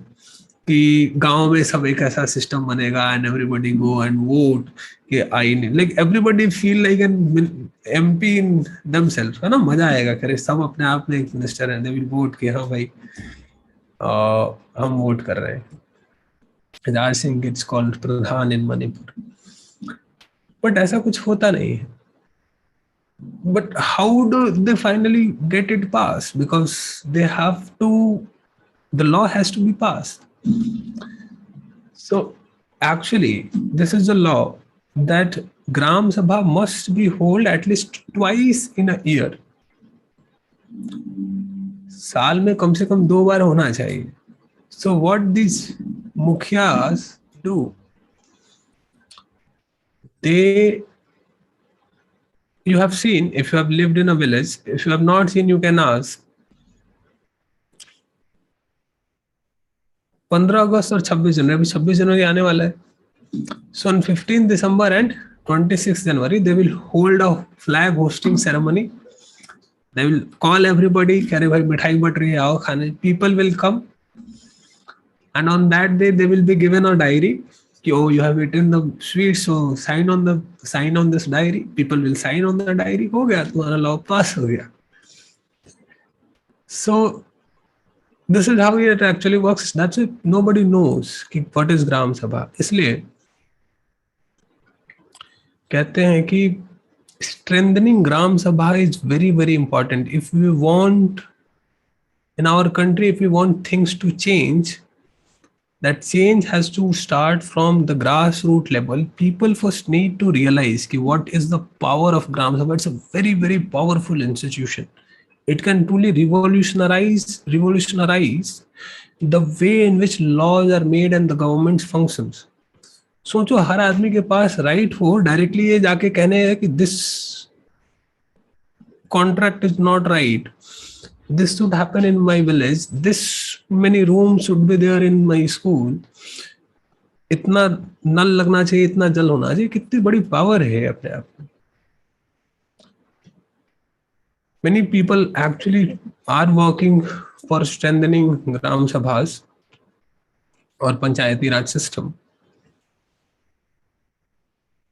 कि गांव में सब एक ऐसा सिस्टम बनेगा and everybody go and vote कि I like everybody feel like an MP in themself, है ना. मजा आएगा, करे सब अपने आप में एक मिनिस्टर है, दे विल वोट कि हाँ भाई हम वोट कर रहे हैं. I think it's called Pradhan in Manipur. But ऐसा कुछ होता नहीं है. but how do they finally get it passed? Because they have to, the law has to be passed. So actually, this is a law that Gram Sabha must be held at least twice in a year. साल में कम से कम 2 बार होना चाहिए. So what these mukhyas do, they, you have seen, if you have lived in a village, if you have not seen, you can ask. 15 अगस्त और 26 जनवरी, अभी 26 जनवरी आने वाला है. So on 15th December and 26th January, they will hold a flag hosting ceremony. They will call everybody, कह रहे भाई मिठाई but रही है, आओ खाने. People will come, and on that day they will be given a diary. कि oh, you have eaten the sweets, so sign on this diary. People will sign on the diary. हो गया, तुम्हारा law pass हो गया. So this is how it actually works. That's it. Nobody knows कि what is ग्राम सभा. इसलिए कहते हैं कि strengthening gram sabha is very very important. If we want, in our country, if we want things to change, that change has to start from the grassroots level. People first need to realize ki what is the power of gram sabha. It's a very very powerful institution. It can truly revolutionize the way in which laws are made and the government functions. सोचो हर आदमी के पास right हो directly ये जाके कहने है कि this contract is not right, this should happen in my village, this many rooms should be there in my school, इतना नल लगना चाहिए, इतना जल होना चाहिए. कितनी बड़ी पावर है अपने आप में. Many people actually are working for strengthening gram sabhas or panchayati raj system.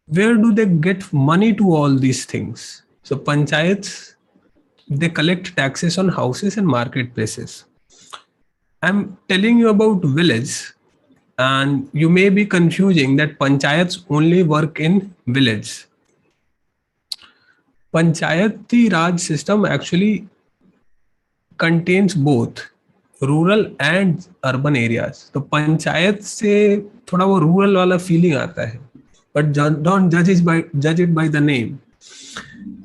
Where do they get money to all these things? So panchayats, they collect taxes on houses and marketplaces. I'm telling you about village, and you may be confusing that panchayats only work in village. Panchayati Raj system actually contains both rural and urban areas. तो पंचायत से थोड़ा वो rural वाला feeling आता है, but don't judge it by the name.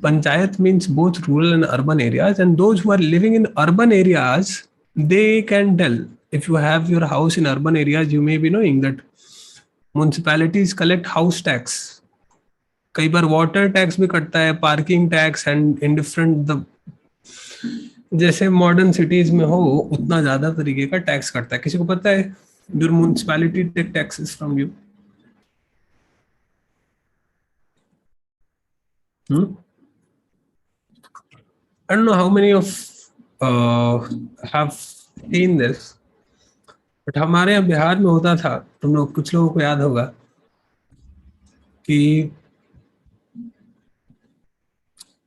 Panchayat means both rural and urban areas, and those who are living in urban areas, they can tell. If you have your house in urban areas, you may be knowing that municipalities collect house tax. कई बार water tax भी कटता है, parking tax and in different the, जैसे modern cities में हो उतना ज्यादा तरीके का टैक्स कटता है. किसी को पता है your municipality take taxes from you? I don't know how many of have seen this, but हमारे यहाँ बिहार में होता था, तुम लोग कुछ लोगों को याद होगा कि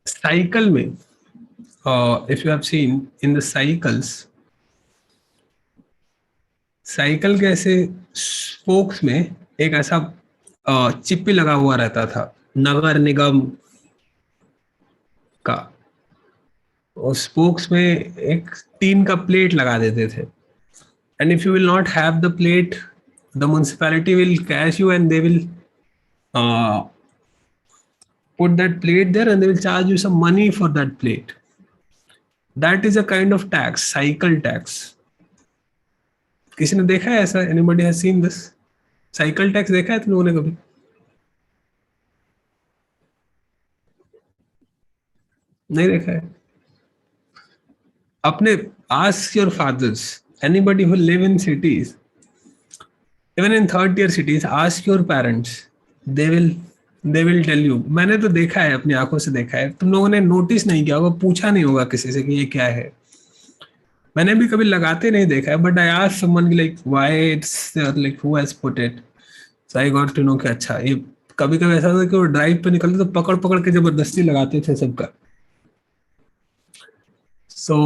साइकिल में, if you have seen in the cycles, cycle के ऐसे स्पोक्स में एक ऐसा चिप्पी लगा हुआ रहता था नगर निगम का. और स्पोक्स में एक टीन का प्लेट लगा देते थे. And if you will not have the plate, the municipality will cash you and they will put that plate there and they will charge you some money for that plate. That is a kind of tax, cycle tax. किसी ने देखा है ऐसा? Anybody has seen this? Cycle tax देखा है तुम लोगों ने कभी? नहीं देखा है? अपने ask your fathers, anybody who live in cities, even in third tier cities, ask your parents. They will tell you. मैंने तो देखा है, अपनी आंखों से देखा है. तुम लोगों ने नोटिस नहीं किया होगा, पूछा नहीं होगा किसी से कि ये क्या है. मैंने भी कभी लगाते नहीं देखा है, but I asked someone like why it's like who has put it. So I got to know कि अच्छा ये. कभी कभी ऐसा होता कि वो ड्राइव पे निकलते तो पकड़ पकड़ के जबरदस्ती लगाते थे सबका. सो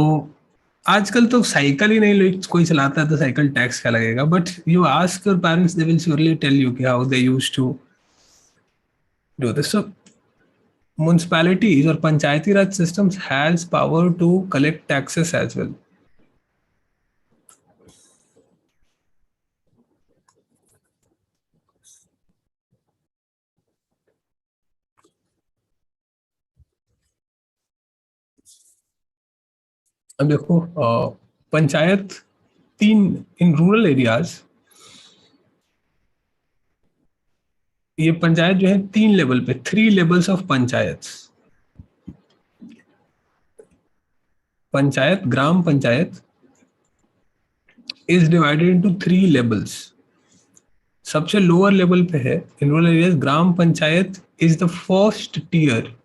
आजकल तो साइकिल ही नहीं कोई चलाता है तो साइकिल टैक्स क्या लगेगा. But you ask your parents, they will surely tell you कि how they used to do this. So Municipalities or panchayati raj systems has power to collect taxes as well. अब देखो पंचायत तीन इन rural areas, ये पंचायत जो है तीन level पे, three levels of panchayat. Panchayat, gram panchayat is divided into three levels. सबसे लोअर लेवल पे है in rural areas, gram panchayat is the first tier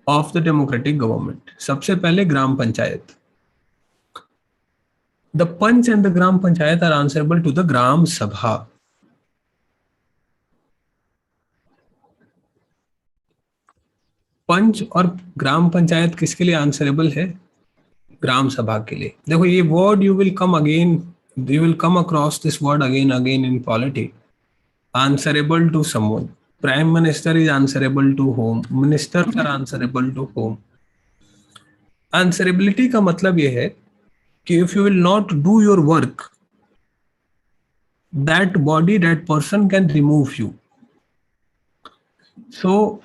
of the democratic government. सबसे पहले gram panchayat. The panch and the gram panchayat are answerable to the gram sabha. Panch और ग्राम पंचायत किसके लिए आंसरेबल है? ग्राम सभा के लिए। देखो ये word you will come again, you will come across this word again again in polity. Answerable to someone, prime minister is answerable to home, minister are answerable to home. Answerability का मतलब यह है कि if you will not do your work, that body, that person can remove you. So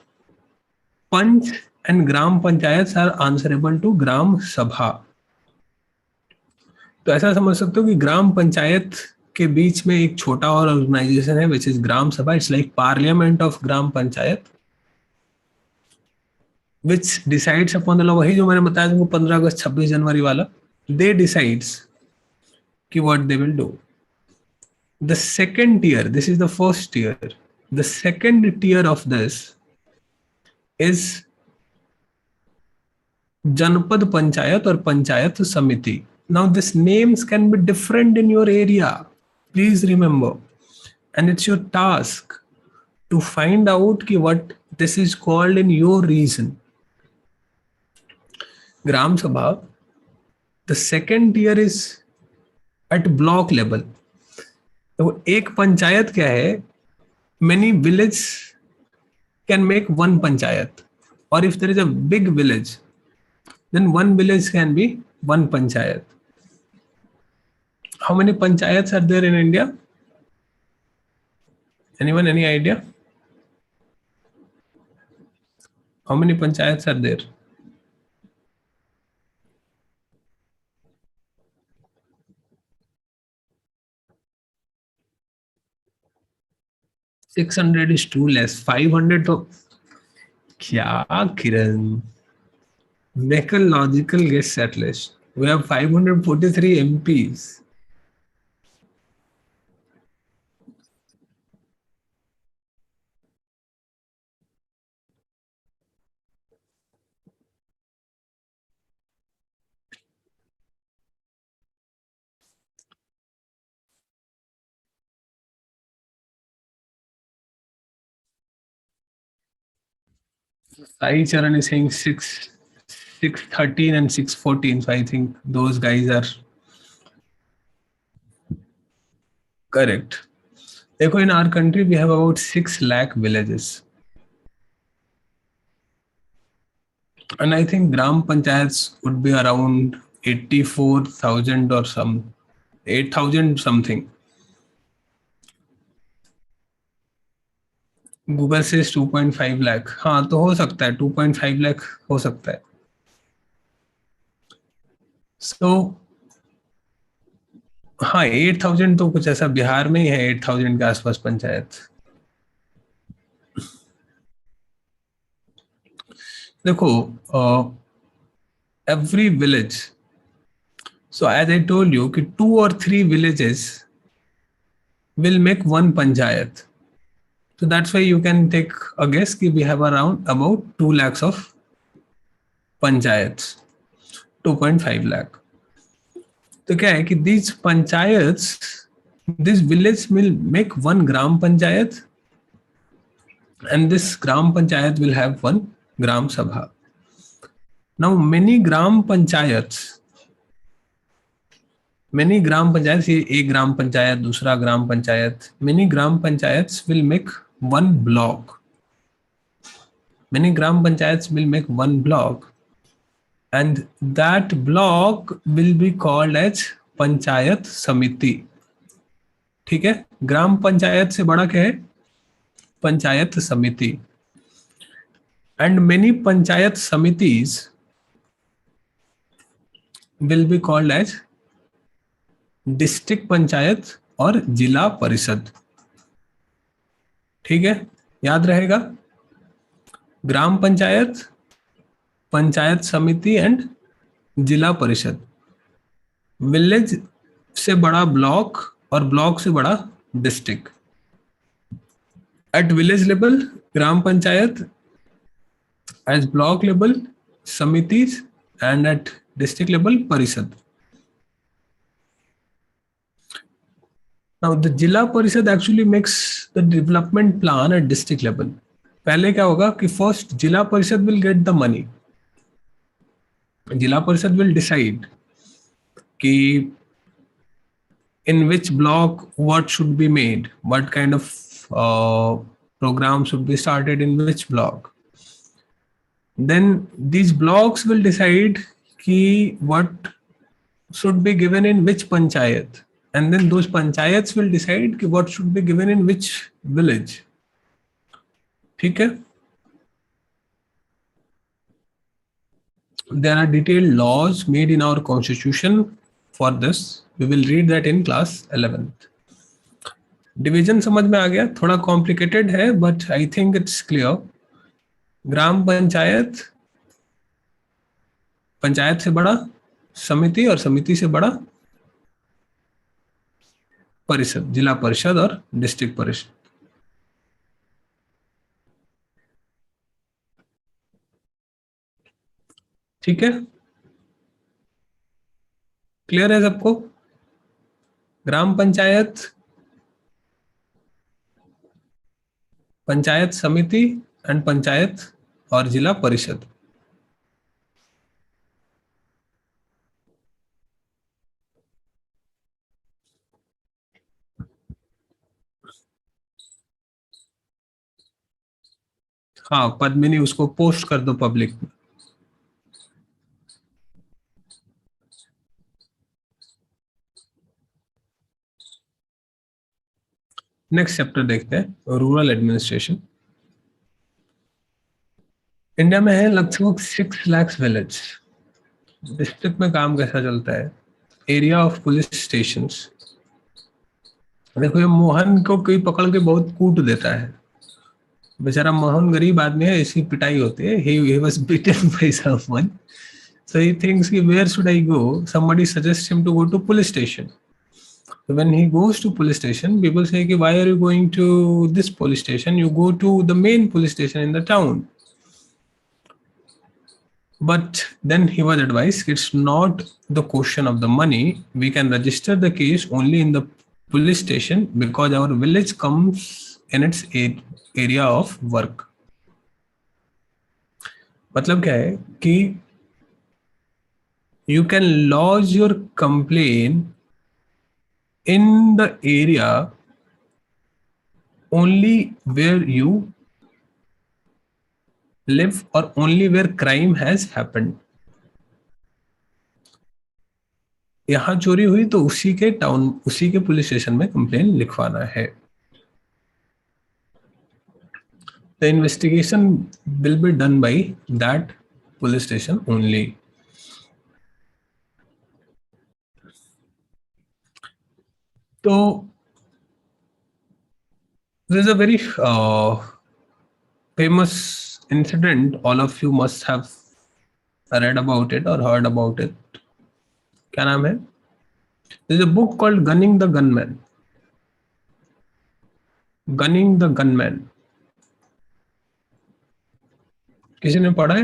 panch and gram panchayat are answerable to gram sabha. तो ऐसा समझ सकते हो कि ग्राम पंचायत के बीच में एक छोटा और ऑर्गेनाइजेशन है विच इज ग्राम सभा। It's like parliament of gram panchayat which decides upon the law. वही जो मैंने बताया तुमको 15 अगस्त 26 जनवरी वाला, दे डिसाइड्स कि what they will do. The second tier, this is the first tier, the second tier of this is Janpad panchayat और पंचायत समिति। Now these names can be different in your area, please remember, and it's your task to find out ki what this is called in your region. Gram Sabha, the second tier is at block level. तो एक पंचायत क्या है, many villages can make one panchayat, or if there is a big village, then one village can be one panchayat. How many panchayats are there in India? Anyone, any idea? How many panchayats are there? $600 is too less. 500 तो क्या किरण? Make a logical guess at least. We have 543 MPs. Sai Charan is saying 613 and 614. So I think those guys are correct. देखो, in our country we have about 6 lakh villages. And I think Gram Panchayats would be around 84,000 or some 8,000 something. Google से 2.5 लाख, हाँ तो हो सकता है 2.5 लाख हो सकता है। सो हाँ 8,000 तो कुछ ऐसा बिहार में ही है, 8,000 के आसपास पंचायत। देखो every village, so as I told you कि 2 or 3 villages will make one panchayat. So that's why you can take a guess कि we have around about 2 lakhs of panchayats, 2.5 lakh. तो क्या है कि these panchayats, this village will make one gram panchayat, and this gram panchayat will have one gram sabha. Now many gram panchayats, ये एक ग्राम पंचायत, दूसरा ग्राम panchayat, many gram panchayats will make one block. Many gram panchayats will make one block, and that block will be called as panchayat समिति. ठीक है, ग्राम पंचायत से बड़ा क्या है? पंचायत समिति. And many panchayat samitis will be called as district panchayat और जिला परिषद. ठीक है, याद रहेगा, ग्राम पंचायत, पंचायत समिति एंड जिला परिषद. विलेज से बड़ा ब्लॉक और ब्लॉक से बड़ा district. At village level gram panchayat, at block level samitis, and at district level parishad. Now the जिला परिषद actually makes the development plan at district level. पहले क्या होगा कि first जिला परिषद will get the money. जिला परिषद will decide कि in which block what should be made, what kind of program should be started in which block. Then these blocks will decide कि what should be given in which panchayat. And then those panchayats will decide what should be given in which village. ठीक है. There are detailed laws made in our constitution for this. We will read that in class 11th. Division समझ में आ गया, थोड़ा complicated है but I think it's clear. ग्राम पंचायत, पंचायत से बड़ा समिति और समिति से बड़ा परिषद, जिला परिषद और डिस्ट्रिक्ट परिषद. ठीक है, क्लियर है सबको? ग्राम पंचायत, पंचायत समिति एंड पंचायत और जिला परिषद. हाँ पद्मिनी, उसको पोस्ट कर दो पब्लिक में. नेक्स्ट चैप्टर देखते हैं, रूरल एडमिनिस्ट्रेशन. इंडिया में है लगभग 6 लाख विलेज. डिस्ट्रिक्ट में काम कैसा चलता है? Area of police station. देखो ये मोहन को कोई पकड़ के बहुत कूट देता है. बेचारा मोहन गरीब आदमी है, ऐसी पिटाई होती है. he was beaten by someone, so he thinks कि where should I go? Somebody suggests him to go to police station. So when he goes to police station, people say कि why are you going to this police station? You go to the main police station in the town. But then he was advised it's not the question of the money. We can register the case only in the police station because our village comes in its area of work. मतलब क्या है कि you can lodge your complaint in the area only where you live or only where crime has happened. यहां चोरी हुई तो उसी के टाउन, उसी के पुलिस स्टेशन में कंप्लेन लिखवाना है. The investigation will be done by that police station only. So there is a very famous incident. All of you must have read about it or heard about it. क्या नाम है? There is a book called Gunning the Gunman. Gunning the Gunman. किसी ने पढ़ा है?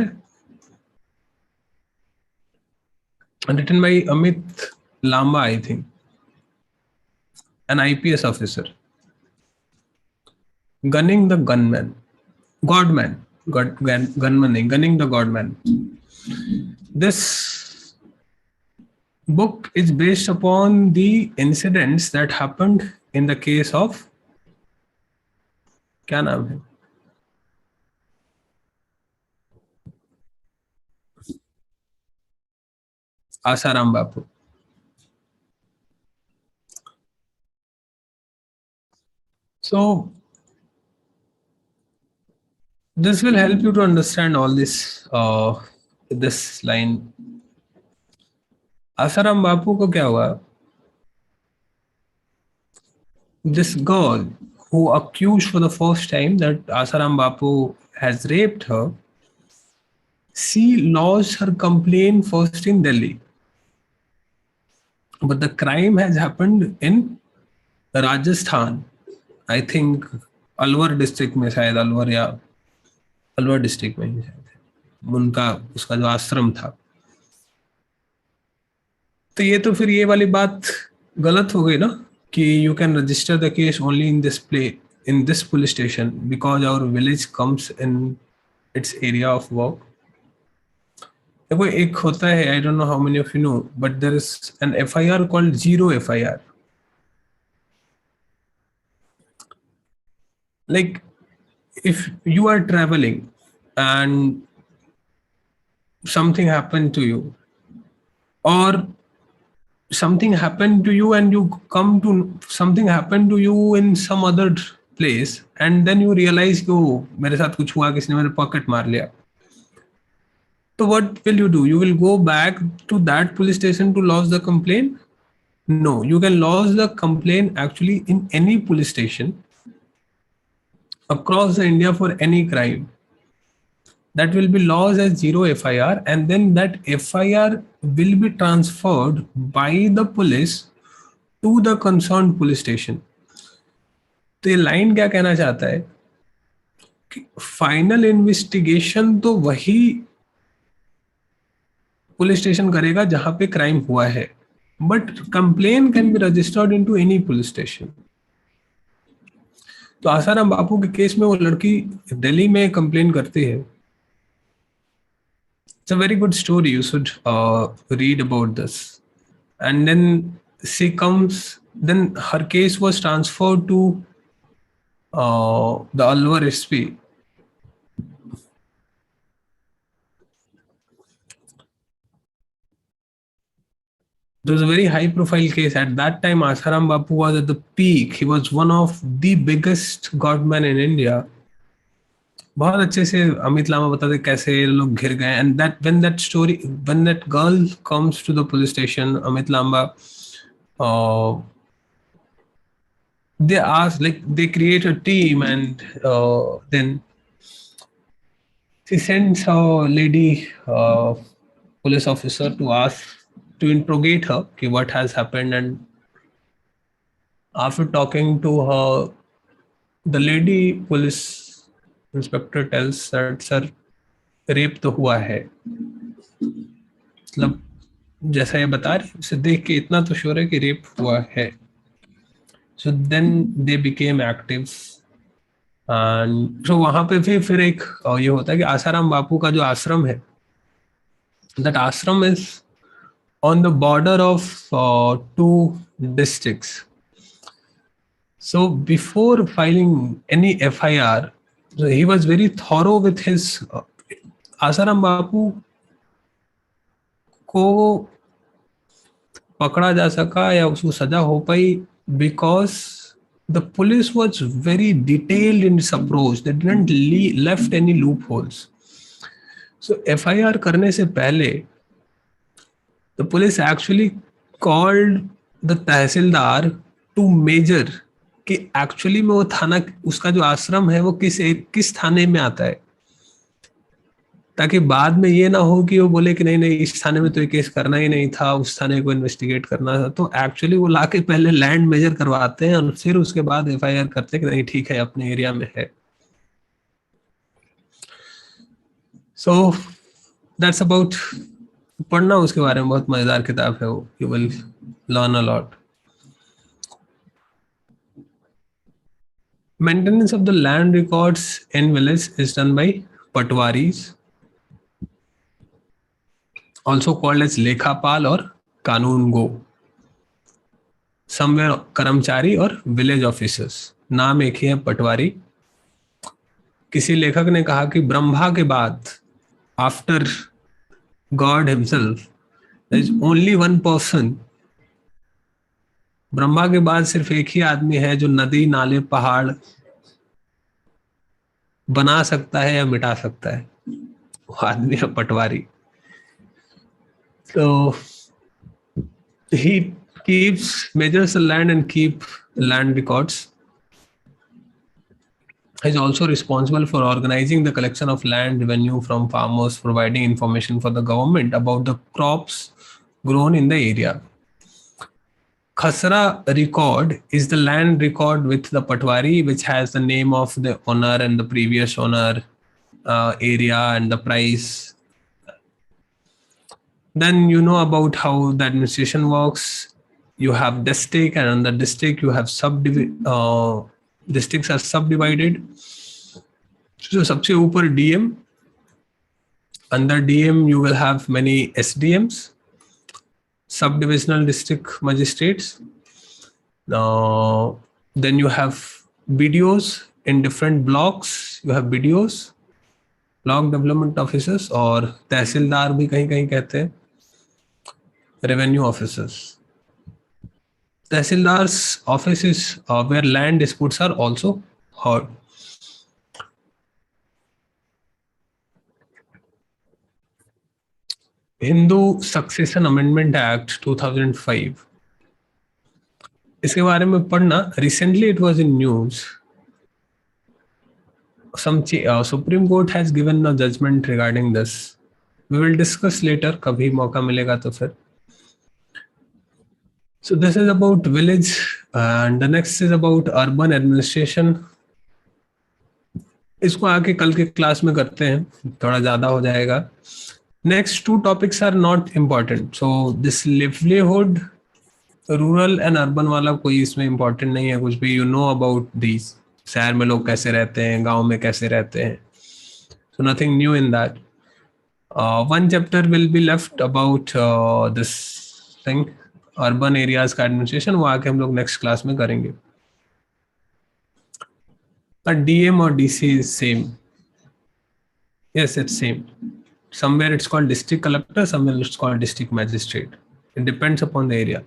Written by Amit Lamba, I think, an IPS officer. Gunning the Gunman. Godman. Gunman नहीं, Gunning the Godman. This book is based upon the incidents that happened in the case of, क्या नाम है? Asaram Bapu. So this will help you to understand all this. This line. Asaram Bapu को क्या हुआ? This girl who accused for the first time that Asaram Bapu has raped her, she lodged her complaint first in Delhi. But the crime has happened in Rajasthan. I think Alwar district में, शायद अलवर या Alwar district में ही शायद उनका उसका जो आश्रम था. तो ये तो फिर ये वाली बात गलत हो गई ना कि you can register the case only in this police station because our village comes in its area of work. देखो एक होता है, I don't know how many of you know, but there is an FIR called zero FIR. Like if you are traveling and something happened to you, or something happened to you and you come to something happened to you in some other place, and then you realize कि ओ मेरे साथ कुछ हुआ, किसी ने मेरे pocket मार लिया. So what will you do? You will go back to that police station to lodge the complaint? No, you can lodge the complaint actually in any police station across the India for any crime. That will be lodged as zero FIR, and then that FIR will be transferred by the police to the concerned police station. तो ये line क्या कहना चाहता है कि final investigation तो वही police station करेगा जहां पे क्राइम हुआ है, but complain can be registered into any police station. तो आसाराम बापू के केस में वो लड़की दिल्ली में कंप्लेन करती है. It's a very good story, you should read about this. And then she comes, then her case was transferred to the Alwar SP. It was a very high profile case. At that time, Asaram Bapu was at the peak. He was one of the biggest godmen in India. बहुत अच्छे से अमित लामा बताते कैसे ये लोग घिर गए. And that when that girl comes to the police station, Amit Lamba, they ask, like they create a team, and then she sends a lady police officer to interrogate her, okay, what has happened. And after talking to her, the lady police inspector tells that sir, rape तो हुआ है. मतलब जैसा ये बता रहे, उसे देख के इतना तो श्योर है कि रेप हुआ है. So then they became active. And so वहां पे फिर एक ये होता है कि आसाराम बापू का जो आश्रम है, दैट आश्रम is on the border of two districts. So before filing any FIR, he was very thorough with his Asaram Bapu को पकड़ा जा सका या उसको सजा हो पाई because the police was very detailed in its approach. They didn't left any loopholes. So FIR करने से पहले the police actually called the tehsildar to measure कि एक्चुअली में वो थाना, उसका जो आश्रम है वो किस थाने में आता है, ताकि बाद में ये ना हो कि वो बोले कि नहीं नहीं इस थाने में तो ये केस करना ही नहीं था, उस थाने को इन्वेस्टिगेट करना था. तो एक्चुअली वो लाके पहले लैंड मेजर करवाते हैं और फिर उसके बाद FIR करते हैं कि नहीं ठीक है अपने एरिया में है. So that's about. पढ़ना उसके बारे में, बहुत मजेदार किताब है वो. You will learn a lot. Maintenance of the land records in village is done by patwaris, also called as लेखापाल और कानून गो. समवेयर कर्मचारी और विलेज ऑफिसर्स. नाम एक ही है, पटवारी. किसी लेखक ने कहा कि ब्रह्मा के बाद, after God himself, There is only one person. Brahma के बाद सिर्फ एक ही आदमी है जो नदी नाले पहाड़ बना सकता है या मिटा सकता है. वो आदमी है पटवारी. तो he measures the land and keep land records. He is also responsible for organizing the collection of land revenue from farmers, providing information for the government about the crops grown in the area. Khasra record is the land record with the patwari, which has the name of the owner and the previous owner, area and the price. Then you know about how the administration works. You have district, and under district you have districts are subdivided. So सबसे ऊपर DM. Under DM you will have many SDMs, subdivisional district magistrates. Then you have BDOs in different blocks. You have BDOs, block development officers, और तहसीलदार भी कहीं कहीं कहते हैं, revenue officers. Tehsildar's office is where land disputes are also heard. Hindu Succession Amendment Act 2005, इसके बारे में पढ़ना. Recently it was in news. Supreme Court has given a judgment regarding this. We will discuss later, कभी मौका मिलेगा तो फिर. So this is about village, and the next is about urban administration. इसको आके कल के क्लास में करते हैं, थोड़ा ज्यादा हो जाएगा. Next two topics are not important. So this livelihood, rural and urban वाला कोई इसमें इम्पोर्टेंट नहीं है कुछ भी. You know about these. शहर में लोग कैसे रहते हैं, गांव में कैसे रहते हैं. So nothing new in that. One chapter will be left about this thing, urban areas का एडमिनिस्ट्रेशन. वो आके हम लोग नेक्स्ट क्लास में करेंगे. डीएम और DC is same. Yes, it's same. Somewhere it's called district collector, somewhere it's called district magistrate. It depends upon the area.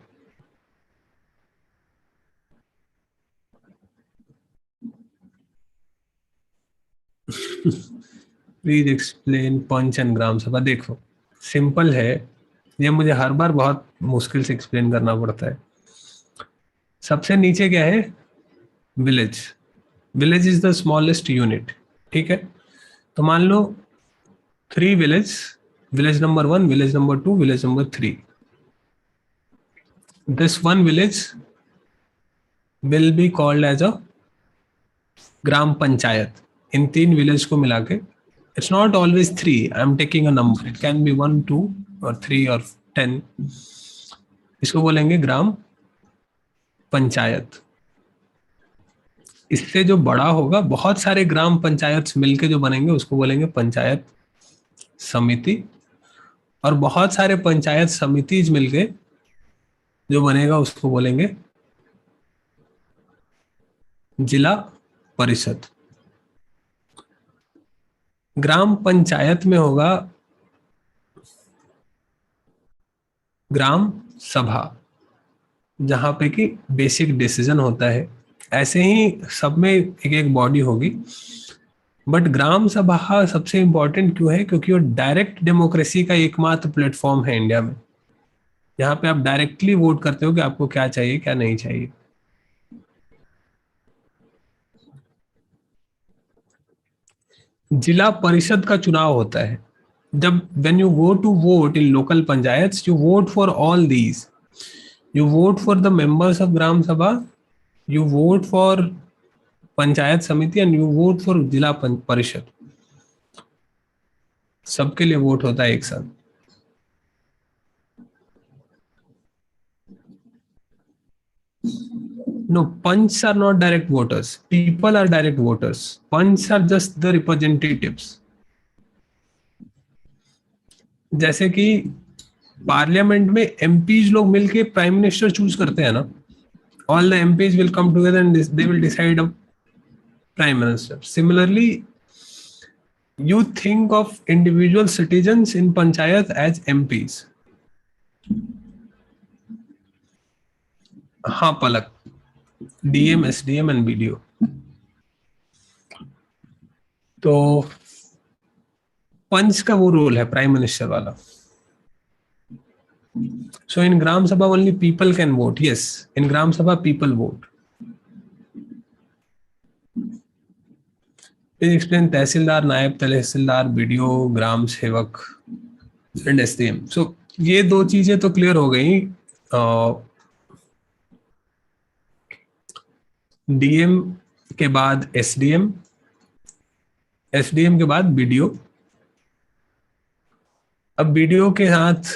Please explain panch and gram sabha. देखो simple है, ये मुझे हर बार बहुत मुश्किल से एक्सप्लेन करना पड़ता है. सबसे नीचे क्या है? Village. Village is the smallest unit. ठीक है, तो मान लो 3 village, village number 1, village number 2, village number 3. This one village will be called as a gram panchayat. In 3 village को मिला के, it's not always 3, I'm taking a number, it can be 1, 2 or 3 or 10. इसको बोलेंगे ग्राम पंचायत. इससे जो बड़ा होगा, बहुत सारे ग्राम पंचायत मिलके जो बनेंगे उसको बोलेंगे पंचायत समिति, और बहुत सारे पंचायत समितिज मिलके जो बनेगा उसको बोलेंगे जिला परिषद. ग्राम पंचायत में होगा ग्राम सभा, जहां पे कि बेसिक डिसीजन होता है. ऐसे ही सब में एक एक बॉडी होगी, बट ग्राम सभा सबसे इंपॉर्टेंट क्यों है? क्योंकि वो डायरेक्ट डेमोक्रेसी का एकमात्र प्लेटफॉर्म है इंडिया में, जहां पे आप डायरेक्टली वोट करते हो कि आपको क्या चाहिए क्या नहीं चाहिए. जिला परिषद का चुनाव होता है जब when you go to vote in local panchayat, you vote for all these. You vote for the members of gram sabha, you vote for panchayat समिति, एंड यू वोट फॉर जिला परिषद. सबके लिए वोट होता है एक साथ. No, punchs are not direct voters. People are direct voters. Punchs are just the representatives. जैसे कि पार्लियामेंट में एमपीज लोग मिलके प्राइम मिनिस्टर चूज करते हैं ना. All the MPs will come together and they will decide a prime minister. Similarly, you think of individual citizens in panchayat as MPs. हाँ पलक, DM SDM and BDO. तो पंच का वो role है prime minister वाला। सो in gram sabha only people can vote, yes, in gram sabha people vote. Please explain tehsildar, naib tehsildar, BDO, ग्राम सेवक and SDM. सो ये दो चीजें तो क्लियर हो गई। डीएम के बाद एसडीएम, एसडीएम के बाद बीडीओ। अब बीडीओ के साथ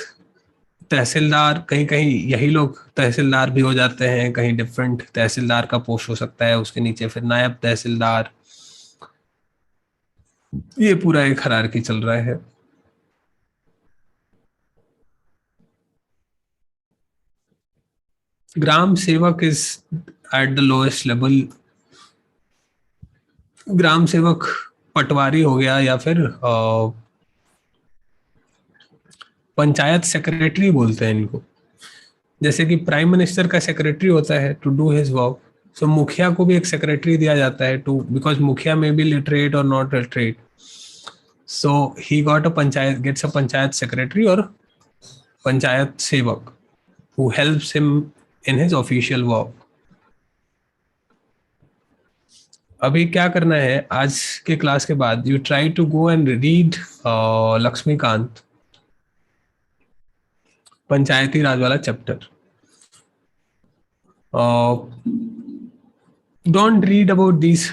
तहसीलदार, कहीं कहीं यही लोग तहसीलदार भी हो जाते हैं, कहीं डिफरेंट तहसीलदार का पोस्ट हो सकता है, उसके नीचे फिर नायब तहसीलदार। ये पूरा एक हायरार्की चल रहा है। Gram sevak is at the lowest level. Gram sevak patwari हो गया, या फिर पंचायत सेक्रेटरी बोलते हैं इनको। जैसे कि प्राइम मिनिस्टर का सेक्रेटरी होता है टू डू हिज वर्क, सो मुखिया को भी एक सेक्रेटरी दिया जाता है टू, बिकॉज मुखिया में भी लिटरेट और not literate, so he got a panchayat, gets a panchayat secretary और panchayat sevak who helps him in his official work. अभी क्या करना है आज के क्लास के बाद, you try to go and read Laxmikanth, Panchayati Raj वाला chapter. Don't read about these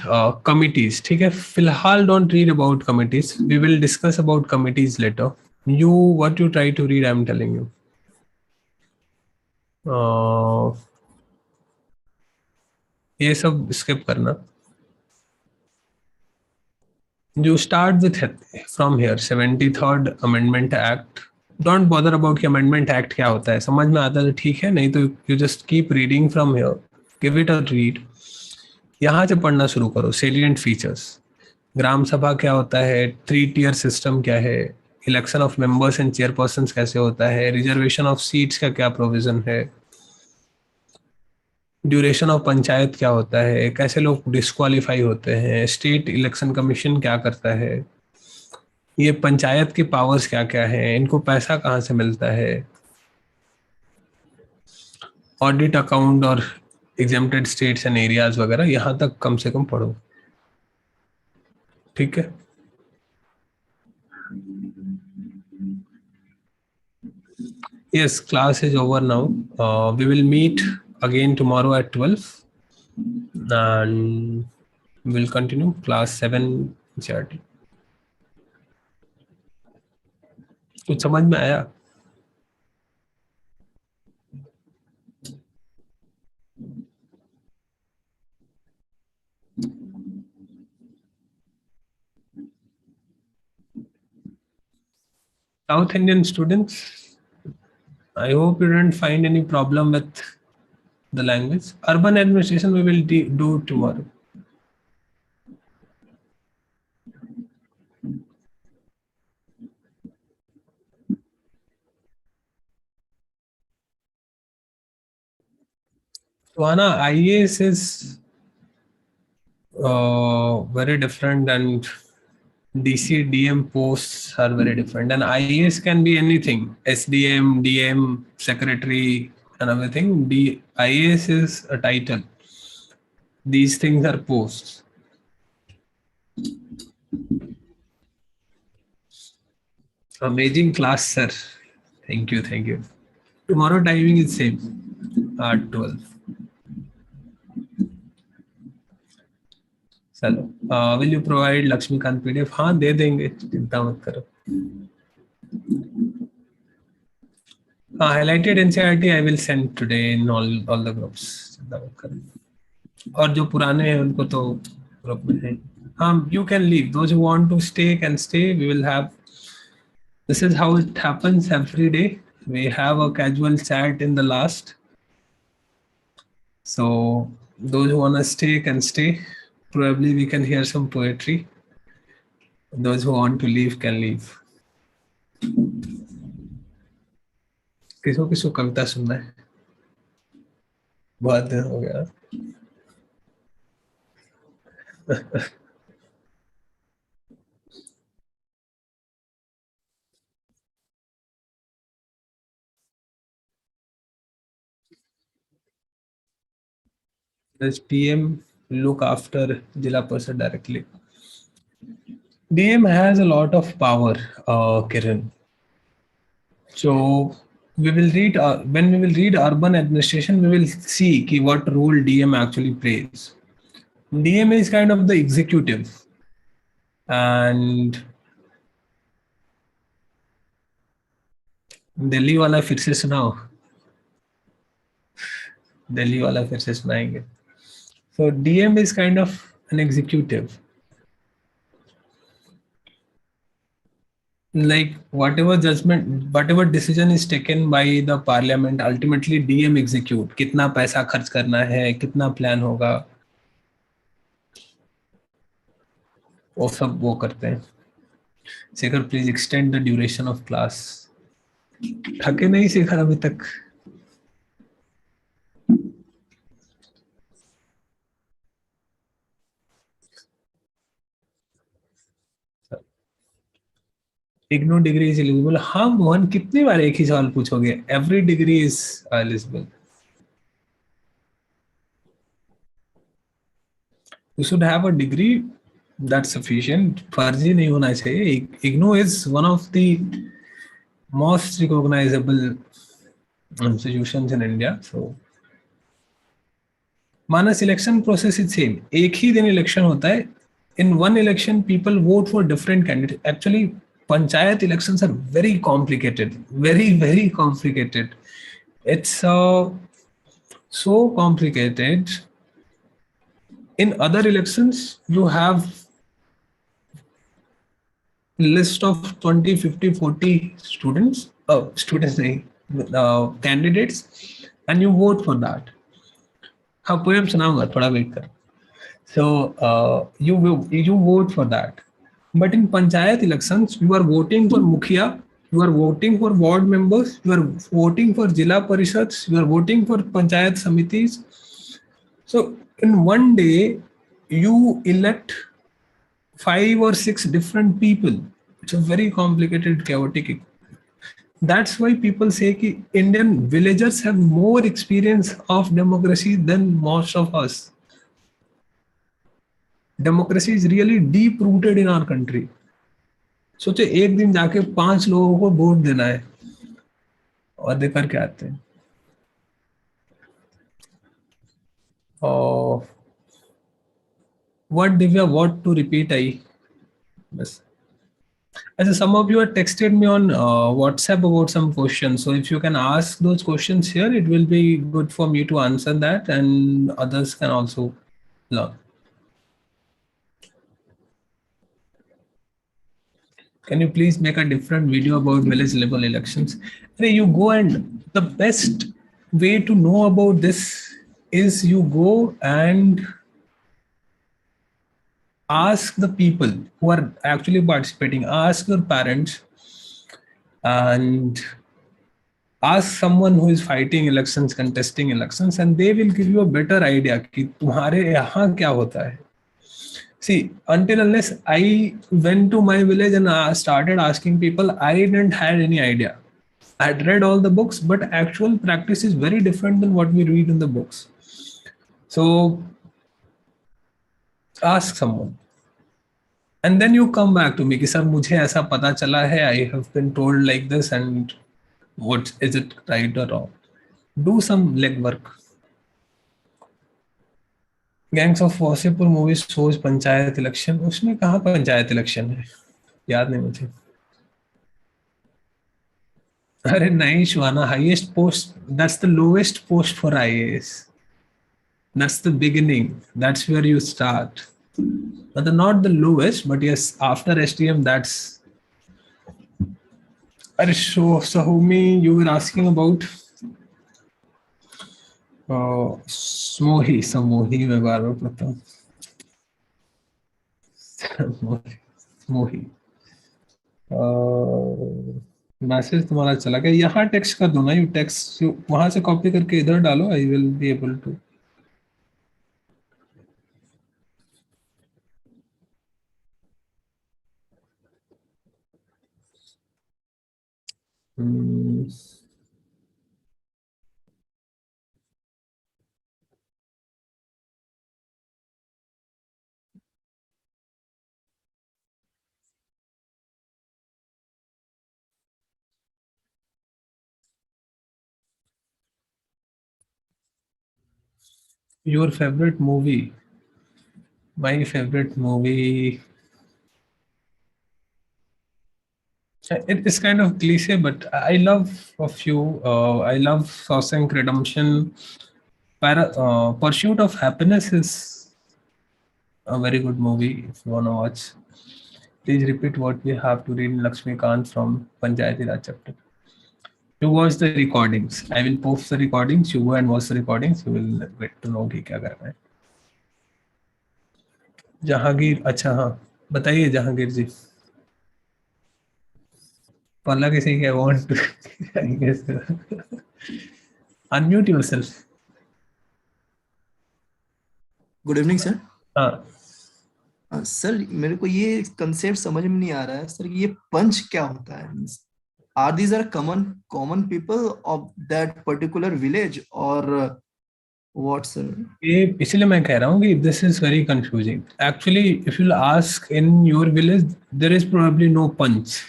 committees, ठीक है, फिलहाल don't read about committees, we will discuss about committees later. You what you try to read, I am telling you, ये सब skip करना। You start with from here 73rd Amendment Act. Don't bother about कि Amendment Act क्या होता है, समझ में आता है तो ठीक है, नहीं तो you just keep reading from here. Give it a read. यहाँ से पढ़ना शुरू करो। Salient features. ग्राम सभा क्या होता है, 3 tier system क्या है, election of members and chairperson कैसे होता है, रिजर्वेशन ऑफ सीट्स का क्या प्रोविजन है, ड्यूरेशन ऑफ पंचायत क्या होता है, कैसे लोग डिस्क्वालीफाई होते हैं, स्टेट इलेक्शन कमीशन क्या करता है, ये पंचायत के पावर्स क्या क्या है, इनको पैसा कहाँ से मिलता है, ऑडिट अकाउंट और एग्जेम्प्टेड स्टेट्स एंड एरियाज वगैरह, यहाँ तक कम से कम पढ़ो, ठीक है। Yes, class is over now. We will meet again tomorrow at 12 and we'll continue class 7 CRT. कुछ समझ में आया? South Indian students, I hope you didn't find any problem with the language. Urban administration we will do tomorrow. So Anna, IAS is very different and DC DM posts are very different, and IAS can be anything, SDM, DM, secretary and everything. IAS is a title, these things are posts. Amazing class sir, thank you. Tomorrow timing is same at 12. चलो, will you provide Laxmikanth PDF? हाँ दे देंगे, चिंता मत करो। हाँ, highlighted NCERT I will send today in all the groups, चिंता मत करो। और जो पुराने हैं उनको तो ग्रुप में है। हाँ, you can leave, those who want to stay can stay. We will have, this is how it happens every day, we have a casual chat in the last, so those who want to stay can stay, probably we can hear some poetry, those who want to leave can leave. किसको किसको कविता सुनना है? बहुत दिन हो गया. Does PM look after Jila Parishad directly? DM has a lot of power, Kiran. So we will read when we will read urban administration, we will see ki what role DM actually plays. DM is kind of the executive, and Delhi वाला फिर से सुनाओ. दिल्ली वाला फिर से सुनाएंगे. So DM is kind of an executive. Like whatever judgment, whatever decision is taken by the parliament, ultimately DM execute. कितना पैसा खर्च करना है, कितना प्लान होगा, वो सब वो करते हैं. Shekhar please extend the duration of class. थके नहीं शेखर अभी तक? IGNOU degree is eligible. हाँ मोहन, कितनी बार एक ही सवाल पूछोगे? Every degree is eligible. You should have a degree, that's sufficient. फर्जी नहीं होना चाहिए. IGNOU is one of the most recognisable institutions in India. So माना सिलेक्शन प्रोसेस इज सेम. एक ही दिन इलेक्शन होता है. In one election people vote for different candidate. Actually panchayat elections are very complicated, very very complicated. It's so complicated. In other elections, you have list of 20, 50, 40 students, candidates, and you vote for that. हाँ poem सुनाऊंगा, थोड़ा wait कर. So you vote for that. But in panchayat elections, you are voting for mukhia, you are voting for ward members, you are voting for jila parishads, you are voting for panchayat samitis. So in one day, you elect 5 or 6 different people. It's a very complicated, chaotic. That's why people say that Indian villagers have more experience of democracy than most of us. Democracy is really deep rooted in our country. सोचे एक दिन जाके 5 लोगों को vote देना है और दे करके आते हैं. और what Divya, what to repeat? I बस. As some of you have texted me on WhatsApp about some questions. So if you can ask those questions here, it will be good for me to answer that, and others can also learn. Can you please make a different video about village level elections? Hey, you go, and the best way to know about this is you go and ask the people who are actually participating. Ask your parents and ask someone who is fighting elections, contesting elections, and they will give you a better idea कि तुम्हारे यहाँ क्या होता है. See, until unless I went to my village and started asking people, I didn't had any idea. I had read all the books, but actual practice is very different than what we read in the books. So ask someone. And then you come back to me कि sir मुझे ऐसा पता चला है, I have been told like this, and what is it right or wrong? Do some legwork. Gangs of Wasseypur movie shows panchayat election. उसमें कहाँ panchayat election है? याद नहीं मुझे. अरे नहीं Sivana, highest post, that's the lowest post for IAS. That's the beginning. That's where you start. But not the lowest, but yes, after STM, that's. So Sahumi, you were asking about Smohi. Samohi, मैं बार बार पढ़ता हूँ. Smohi. Message तुम्हारा चला गया, यहाँ text कर दो ना, यू टेक्स्ट, वहां से कॉपी करके इधर डालो, I will be able to. Your favourite movie, my favourite movie, it's kind of cliche, but I love a few. I love Shawshank Redemption. Pursuit of Happiness is a very good movie if you want to watch. Please repeat what we have to read in Lakshmikant from Panchayati Raj chapter. You watch the recordings. I will post the recordings. You go and watch the recordings. You will get to know कि क्या करना है. जहांगीर, अच्छा हाँ, बताइए जहांगीर जी. पहला किसी के want to I guess unmute yourself. Good evening sir. हाँ, सर मेरे को ये कंसेप्ट समझ में नहीं आ रहा है सर, ये पंच क्या होता है? Are these are common common people of that particular village और व्हाट सर? ये इसलिए मैं कह रहा हूँ कि this is very confusing actually. If you ask in your village there is probably no panch.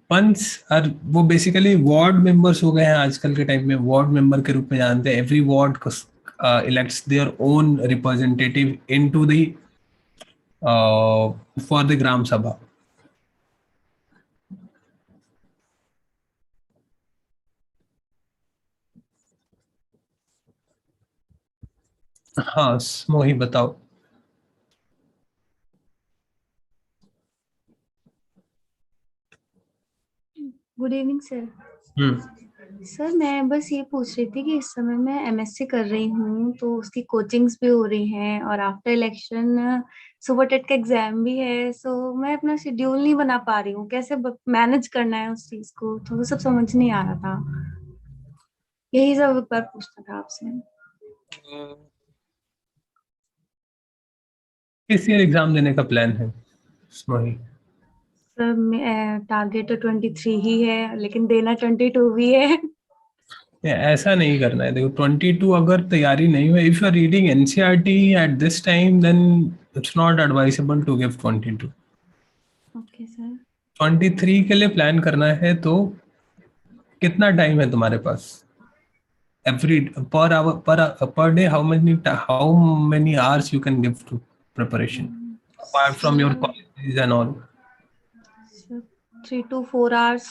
Panch और वो बेसिकली वार्ड मेंबर्स हो गए हैं आजकल के टाइम में, वार्ड मेंबर के रूप में जानते हैं. Every ward elects their own representative into the for the gram sabha. हाँ, मोही बताओ. Good evening sir. Hmm. Sir मैं बस ये पूछ रही थी कि इस समय मैं एमएससी कर रही हूँ तो उसकी कोचिंग्स भी हो रही हैं और आफ्टर इलेक्शन सुपर टेट का एग्जाम भी है, सो मैं अपना शेड्यूल नहीं बना पा रही हूँ, कैसे मैनेज करना है उस चीज को, तो वो सब समझ नहीं आ रहा था, यही सब एक बार पूछना था आपसे। किस ईयर एग्जाम देने का प्लान है मोही? सर टारगेट तो 23 ही है लेकिन देना 22 भी है। ऐसा नहीं करना है. देखो 22 अगर तैयारी नहीं हुई, if you are reading NCERT at this time then it's not advisable to give 22. Okay sir. 23 के लिए प्लान करना है तो कितना टाइम है तुम्हारे पास? Every per hour per day how many hours you can give to preparation apart from your colleges and all? 3 to 4 hours।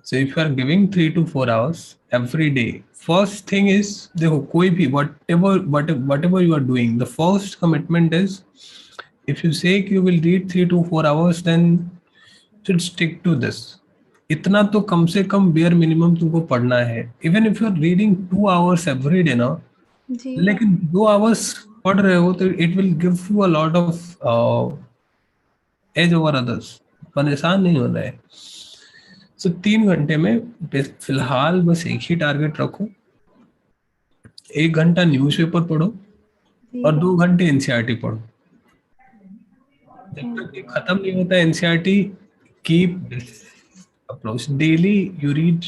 So if you are giving 3 to 4 hours every day, first thing is, देखो कोई भी whatever you are doing, the first commitment is, if you say you will read 3 to 4 hours, then should stick to this. इतना तो कम से कम bare minimum तुमको पढ़ना है. Even if you are reading 2 hours every day ना, जी। लेकिन 2 hours पढ़ रहे हो तो it will give you a lot of edge over others. परेशान नहीं होना है. तो 3 घंटे में फिलहाल बस एक ही टारगेट रखो. 1 घंटा न्यूज़पेपर पढ़ो और 2 घंटे एनसीईआरटी पढ़ो. जब तक ये खत्म नहीं होता NCERT, keep approach. Daily you read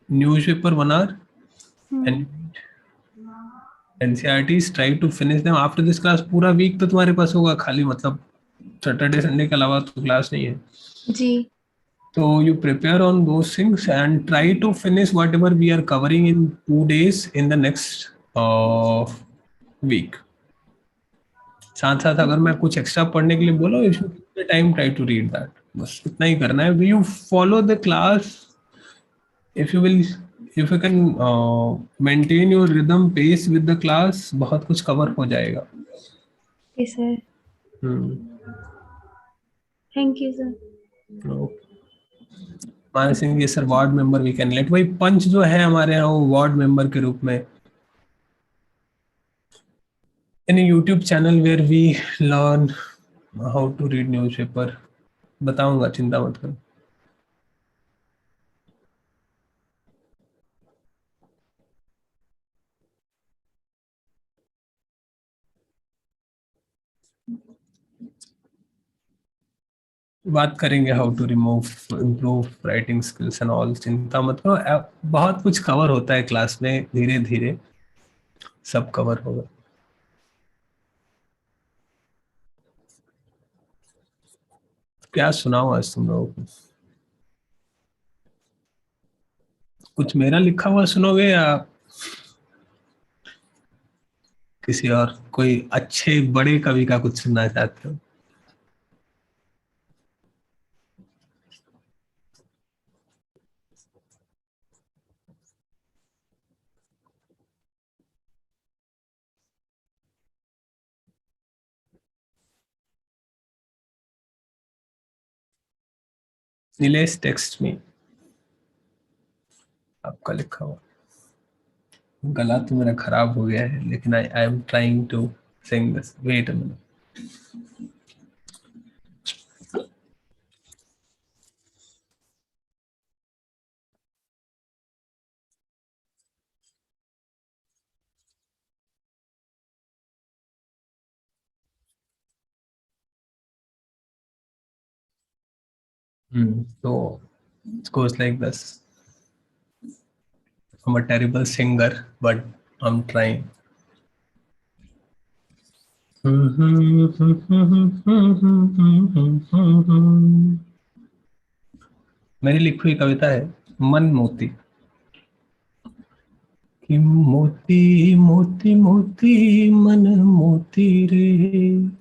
newspaper 1 hour and NCERTs, try to finish them after this class. पूरा वीक तो तुम्हारे पास होगा खाली, मतलब सैटरडे संडे के अलावा तो क्लास नहीं है. जी। So you prepare on those things and try to finish whatever we are covering in 2 days in the next week. साथ साथ अगर मैं कुछ एक्स्ट्रा पढ़ने के लिए बोला, if you time try to read that. बस इतना ही करना है. You follow the class. If you will, if you can maintain your rhythm pace with the class, बहुत कुछ कवर हो जाएगा. Okay sir, thank you sir. Man Singh ये sir ward member we can let. वही पंच जो है हमारे यहाँ, वो वार्ड मेंबर के रूप में in a YouTube channel where we learn how to read newspaper बताऊंगा, चिंता मत करो। बात करेंगे how to remove improve writing skills and all, चिंता मत करो। बहुत कुछ कवर होता है क्लास में, धीरे धीरे सब कवर होगा। क्या सुनाऊं आज तुम लोगों को? कुछ मेरा लिखा हुआ सुनोगे या किसी और कोई अच्छे बड़े कवि का कुछ सुनना चाहते हो? नीलेश टेक्स्ट में आपका लिखा हुआ। गला तो मेरा खराब हो गया है, लेकिन I am trying to sing this. Wait a minute. So it goes like this. I'm a terrible singer, but I'm trying. मेरी लिखी हुई कविता है मन मोती। कि मोती मोती मोती मन मोती रे,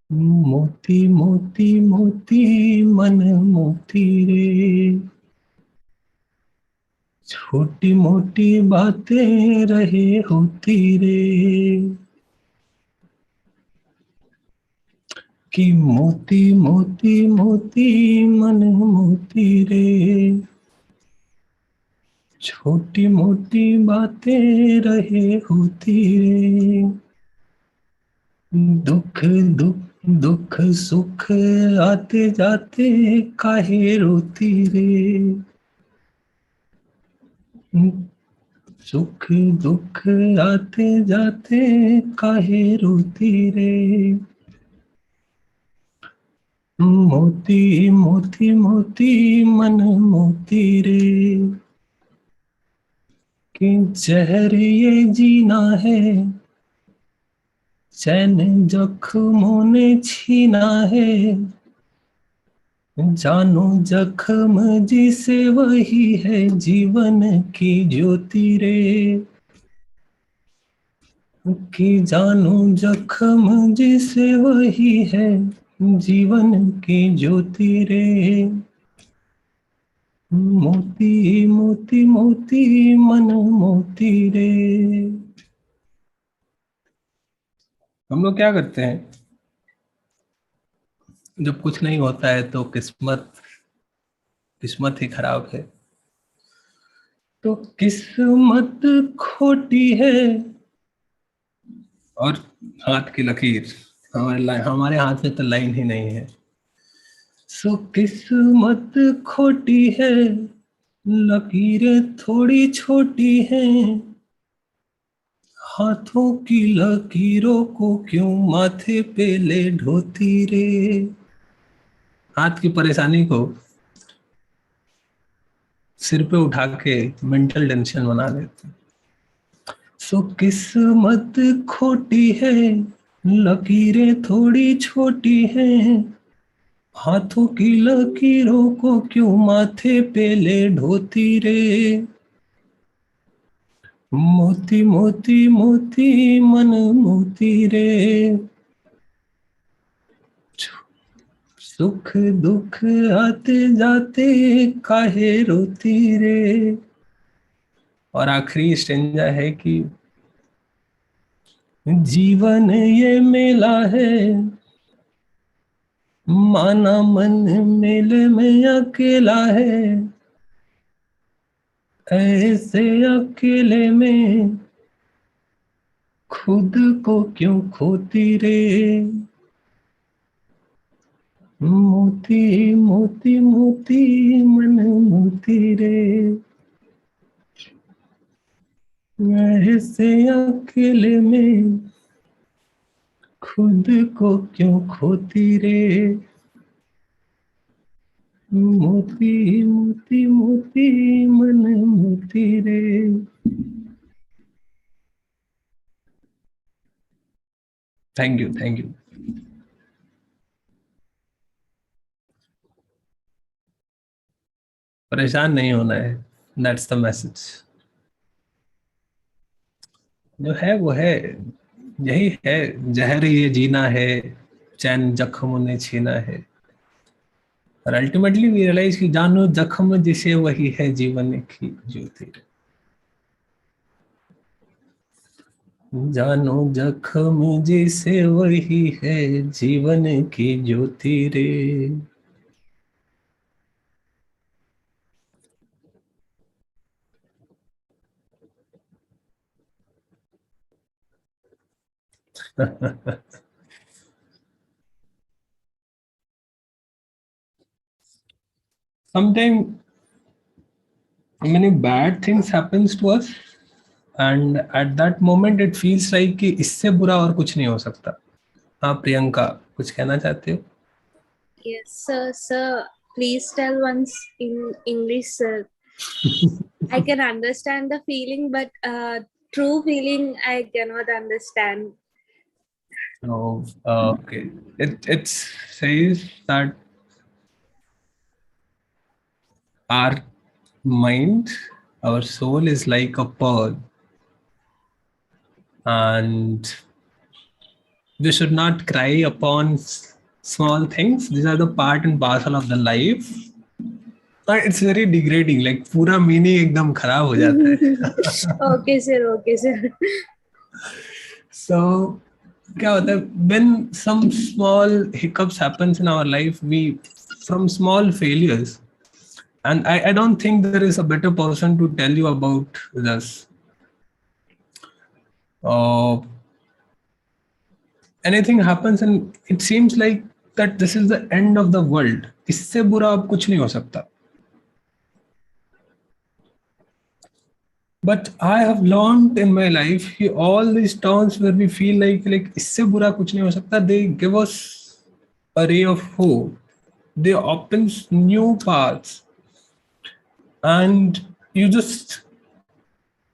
मोती मोती मोती मन मोती रे, छोटी मोटी बातें रहे होती रे। कि मोती मोती मोती मन मोती रे, छोटी मोटी बातें रहे होती रे। दुख दुख दुख सुख आते जाते काहे रोती रे। सुख दुख आते जाते काहे रोती रे। मोती मोती मोती मन मोती रे, कि जहर ये जीना है, चैन जख्मों ने छीना है। जानो जख्म जिसे वही है जीवन की ज्योति रे। कि जानो जख्म जिसे वही है जीवन की ज्योति रे। मोती मोती मोती मन मोती रे। हम लोग क्या करते हैं जब कुछ नहीं होता है तो किस्मत किस्मत ही खराब है। तो किस्मत खोटी है और हाथ की लकीर, हमारे हाथ में तो लाइन ही नहीं है। सो किस्मत खोटी है, लकीरें थोड़ी छोटी हैं। हाथों की लकीरों को क्यों माथे पे ले ढोती रे। हाथ की परेशानी को सिर पे उठा के मेंटल टेंशन बना देते हैं। सो किस्मत खोटी है, लकीरें थोड़ी छोटी हैं। हाथों की लकीरों को क्यों माथे पे ले ढोती रे। मोती मोती मोती मन मोती रे, सुख दुख आते जाते काहे रोती रे। और आखिरी स्टेंजा है कि जीवन ये मेला है, माना मन मेले में अकेला है। ऐसे अकेले में खुद को क्यों खोती रे, मोती मोती मोती मन मोती रे, ऐसे अकेले में खुद को क्यों खोती रे, मोती मोती मोती मन मोती रे. Thank you, thank you. परेशान नहीं होना है, दैट्स द मैसेज. जो है वो है, यही है. जहर ये जीना है, चैन जख्म ने छीना है. और अल्टीमेटली वी रियलाइज कि जानो जख्म जिसे वही है जीवन की ज्योति. जानो जख्म जिसे वही है जीवन की ज्योति रे. Sometimes many bad things happens to us, and at that moment it feels like कि इससे बुरा और कुछ नहीं हो सकता. हाँ प्रियंका, कुछ कहना चाहते हो? Yes, sir. Sir, please tell once in English, sir. I can understand the feeling, but true feeling I cannot understand. No, okay. It says that our mind, our soul is like a pearl, and we should not cry upon small things. These are the part and parcel of the life. But it's very degrading. Like पूरा meaning एकदम खराब हो जाता है. Okay, sir. Okay, sir. So क्या होता है, when some small hiccups happens in our life, we from small failures, and I don't think there is a better person to tell you about this. Anything happens and it seems like that this is the end of the world. इससे बुरा अब कुछ नहीं हो सकता. But I have learned in my life कि all these times where we feel like इससे बुरा कुछ नहीं हो सकता, they give us a ray of hope. They opens new paths, and you just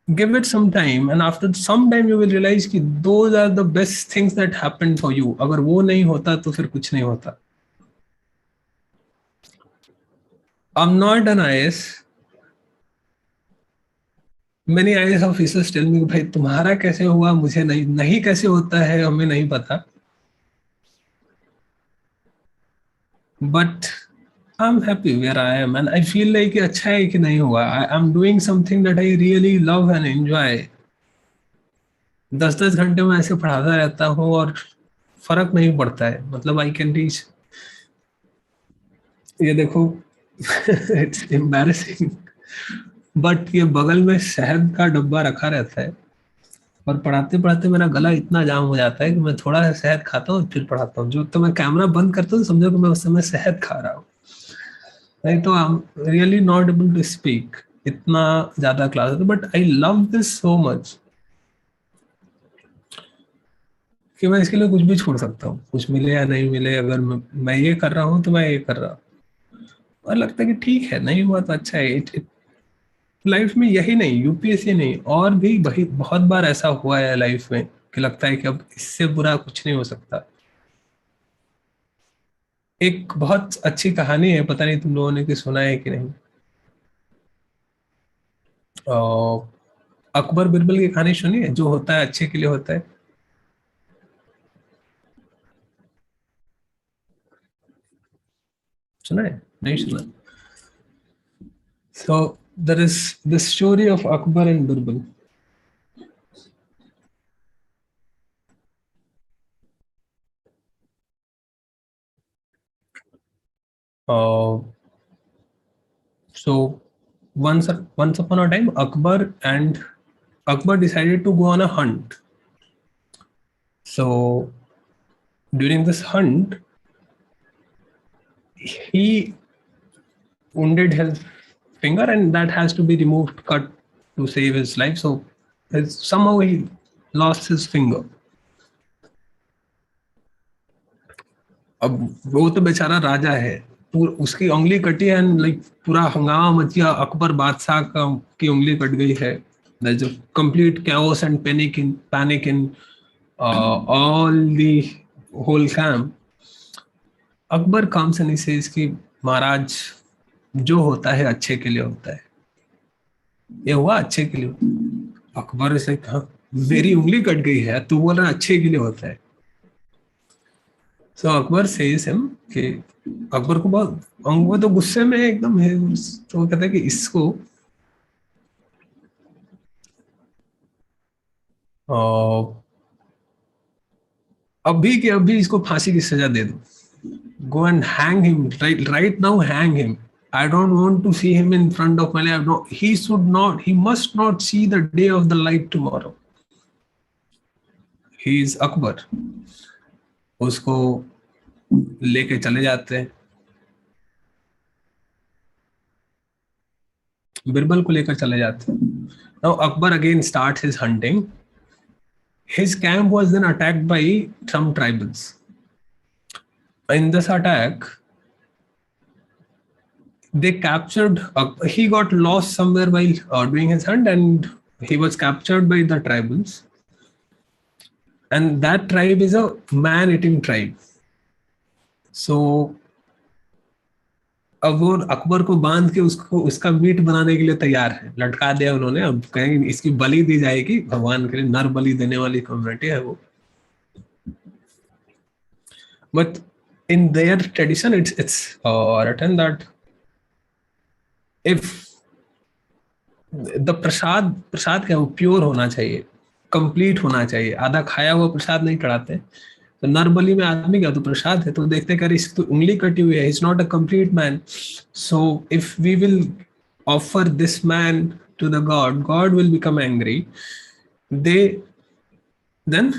give it some time, and after some time you will realize कि those are the best things that happened for you. अगर वो नहीं होता तो फिर कुछ नहीं होता. I'm not an IS. Many IS officers tell me भाई तुम्हारा कैसे हुआ, मुझे नहीं कैसे होता है हमें नहीं पता. But I'm happy where I am, and I feel like कि अच्छा है कि नहीं हुआ. I'm doing something that I really love and enjoy. 10-10 घंटे में ऐसे पढ़ाता रहता हूँ और फर्क नहीं पड़ता है. मतलब आई कैन रीच, ये देखो, इट्स एम्बैरेसिंग, बट ये बगल में शहद का डब्बा रखा रहता है, और पढ़ाते पढ़ाते मेरा गला इतना जाम हो जाता है कि मैं थोड़ा सा शहद खाता हूँ फिर पढ़ाता हूँ. जो तो मैं कैमरा बंद करता हूँ समझो कि मैं उस समय शहद खा रहा हूँ. नहीं तो I am really not able to speak. इतना ज्यादा क्लास होता है, but I love this so much कि मैं इसके लिए कुछ भी छोड़ सकता हूँ, कुछ मिले या नहीं मिले. अगर मैं ये कर रहा हूँ तो मैं ये कर रहा हूँ, और लगता है कि ठीक है, नहीं हुआ तो अच्छा है. लाइफ में यही नहीं, यूपीएससी नहीं, और भी बहुत बार ऐसा हुआ है लाइफ में कि लगता है कि अब इससे बुरा कुछ नहीं हो सकता. एक बहुत अच्छी कहानी है, पता नहीं तुम लोगों ने कि सुना है कि नहीं. अकबर बिरबल की कहानी सुनी है, जो होता है अच्छे के लिए होता है. सुना है? नहीं सुना. So there is this story of Akbar and Birbal. Uh, so once upon a time, Akbar decided to go on a hunt. So during this hunt, he wounded his finger, and that has to be removed, cut to save his life. So somehow he lost his finger. अब वो तो बेचारा राजा है, उसकी उंगली कटी है, and like पूरा हंगामा मच गया, अकबर बादशाह का की उंगली कट गई है. There's a complete chaos and panic in all the whole camp. Akbar काम से नहीं से इसकी महाराज, जो होता है अच्छे के लिए होता है, ये हुआ अच्छे के लिए. अकबर से कहा मेरी उंगली कट गई है, तू बोल रहा अच्छे के लिए होता है. सो अकबर सेज हिम कि अकबर को बहुत, वो तो गुस्से में एकदम है, तो वो कहता है कि इसको अभी के अभी इसको फांसी की सजा दे दो. Go and hang him, right now hang him. I don't want to see him in front of my life. No, he must not see the day of the light tomorrow. He is Akbar. उसको लेके चले जाते हैं, बिरबल को लेकर चले जाते हैं. Now Akbar again starts his hunting. His camp was then attacked by some tribals. In this attack, they captured, he got lost somewhere while doing his hunt, and he was captured by the tribals. And that tribe is a man-eating tribe. So अब वो अकबर को बांध के उसको उसका meet बनाने के लिए तैयार है, लटका दिया उन्होंने. अब कहेंगे इसकी बलि दी जाएगी भगवान के लिए, नर बलि देने वाली कम्युनिटी है वो. But in their tradition it's written that if the prasad क्या, वो प्योर होना चाहिए, कंप्लीट होना चाहिए. आधा खाया हुआ प्रसाद नहीं चढ़ाते. तो नरबली में आदमी क्या, तो प्रसाद है. तो देखते कर इसकी तो उंगली कटी हुई है, is not a complete man. So if we will offer this man to the god, god will become angry. They then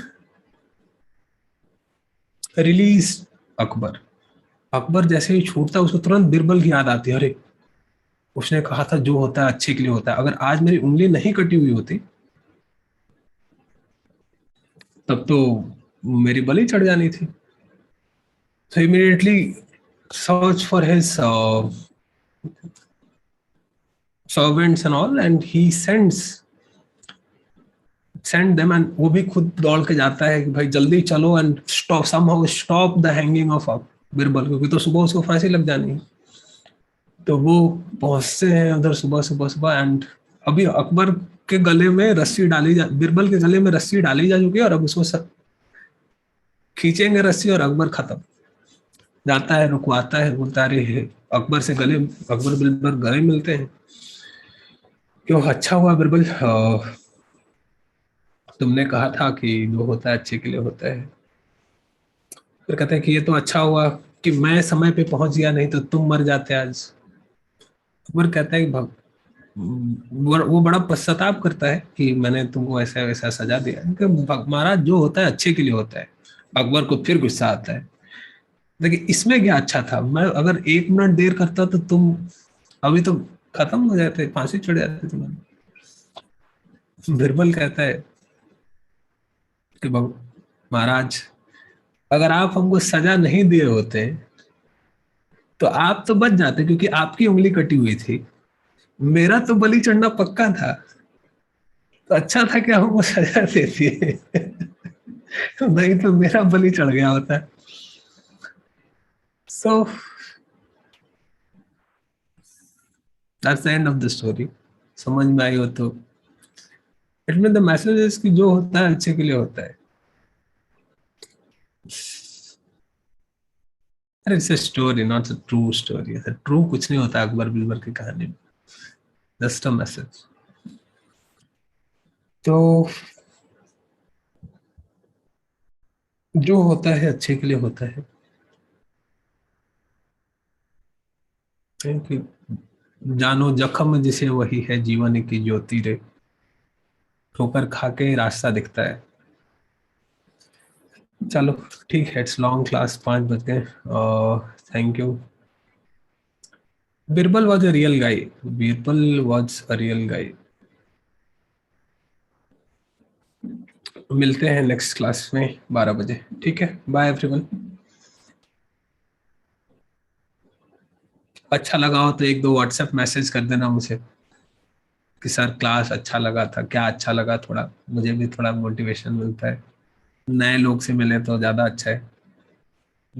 release Akbar. Akbar जैसे ही छूटता है, उसको तुरंत बिरबल की याद आती है. अरे उसने कहा था जो होता है अच्छे के लिए होता है. अगर आज मेरी उंगली नहीं कटी हुई होती तब तो मेरी बलि चढ़ जानी थी. So immediately search for his servants and all, and he send them, and वो भी खुद दौड़ के जाता है कि भाई जल्दी चलो and stop the hanging of Birbal, क्योंकि तो सुबह उसको फांसी लग जानी है. तो वो पहुंचते हैं उधर सुबह एंड अभी अकबर के गले में रस्सी बिरबल के गले में रस्सी डाली जा चुकी है, और अब उसको खींचेंगे रस्सी और अकबर खत्म. जाता है, रुकवाता है, बोलता है अकबर बिरबल गले मिलते हैं. क्यों, अच्छा हुआ बिरबल, तुमने कहा था कि जो होता है अच्छे के लिए होता है. फिर कहते हैं कि ये तो अच्छा हुआ कि मैं समय पे पहुंच गया, नहीं तो तुम मर जाते आज. अकबर कहता है कि वो बड़ा पश्चाताप करता है कि मैंने तुमको ऐसा वैसा सजा दिया. महाराज जो होता है अच्छे के लिए होता है. अकबर को फिर गुस्सा आता है. देखिए इसमें क्या अच्छा था, मैं अगर 1 मिनट देर करता तो तुम अभी तो खत्म हो जाते, फांसी चढ़ जाते तुम्हारे. बिरबल कहता है कि महाराज अगर आप हमको सजा नहीं दिए होते तो आप तो बच जाते, क्योंकि आपकी उंगली कटी हुई थी. मेरा तो बलि चढ़ना पक्का था, तो अच्छा था कि हमको सजा देती नहीं तो मेरा बलि चढ़ गया होता. So that's the end of the story. समझ में आई हो तो it mean the message is कि जो होता है अच्छे के लिए होता है. अरे it's a story, not a true story. True कुछ नहीं होता अकबर बिरबल की कहानी में, जस्ट अ मैसेज. तो जो होता है अच्छे के लिए होता है. कि जानो जख्म जिसे वही है जीवन की ज्योति रे, ठोकर खा के रास्ता दिखता है. चलो ठीक है, इट्स लॉन्ग क्लास, 5 बज गए। Thank you. Birbal was a real guy, Birbal was a real guy. मिलते हैं नेक्स्ट क्लास में 12 बजे, ठीक है, बाय एवरीवन। अच्छा लगा हो तो 1-2 व्हाट्सएप मैसेज कर देना मुझे कि सर क्लास अच्छा लगा था, क्या अच्छा लगा, थोड़ा मुझे भी थोड़ा मोटिवेशन मिलता है, नए लोग से मिले तो ज्यादा अच्छा है।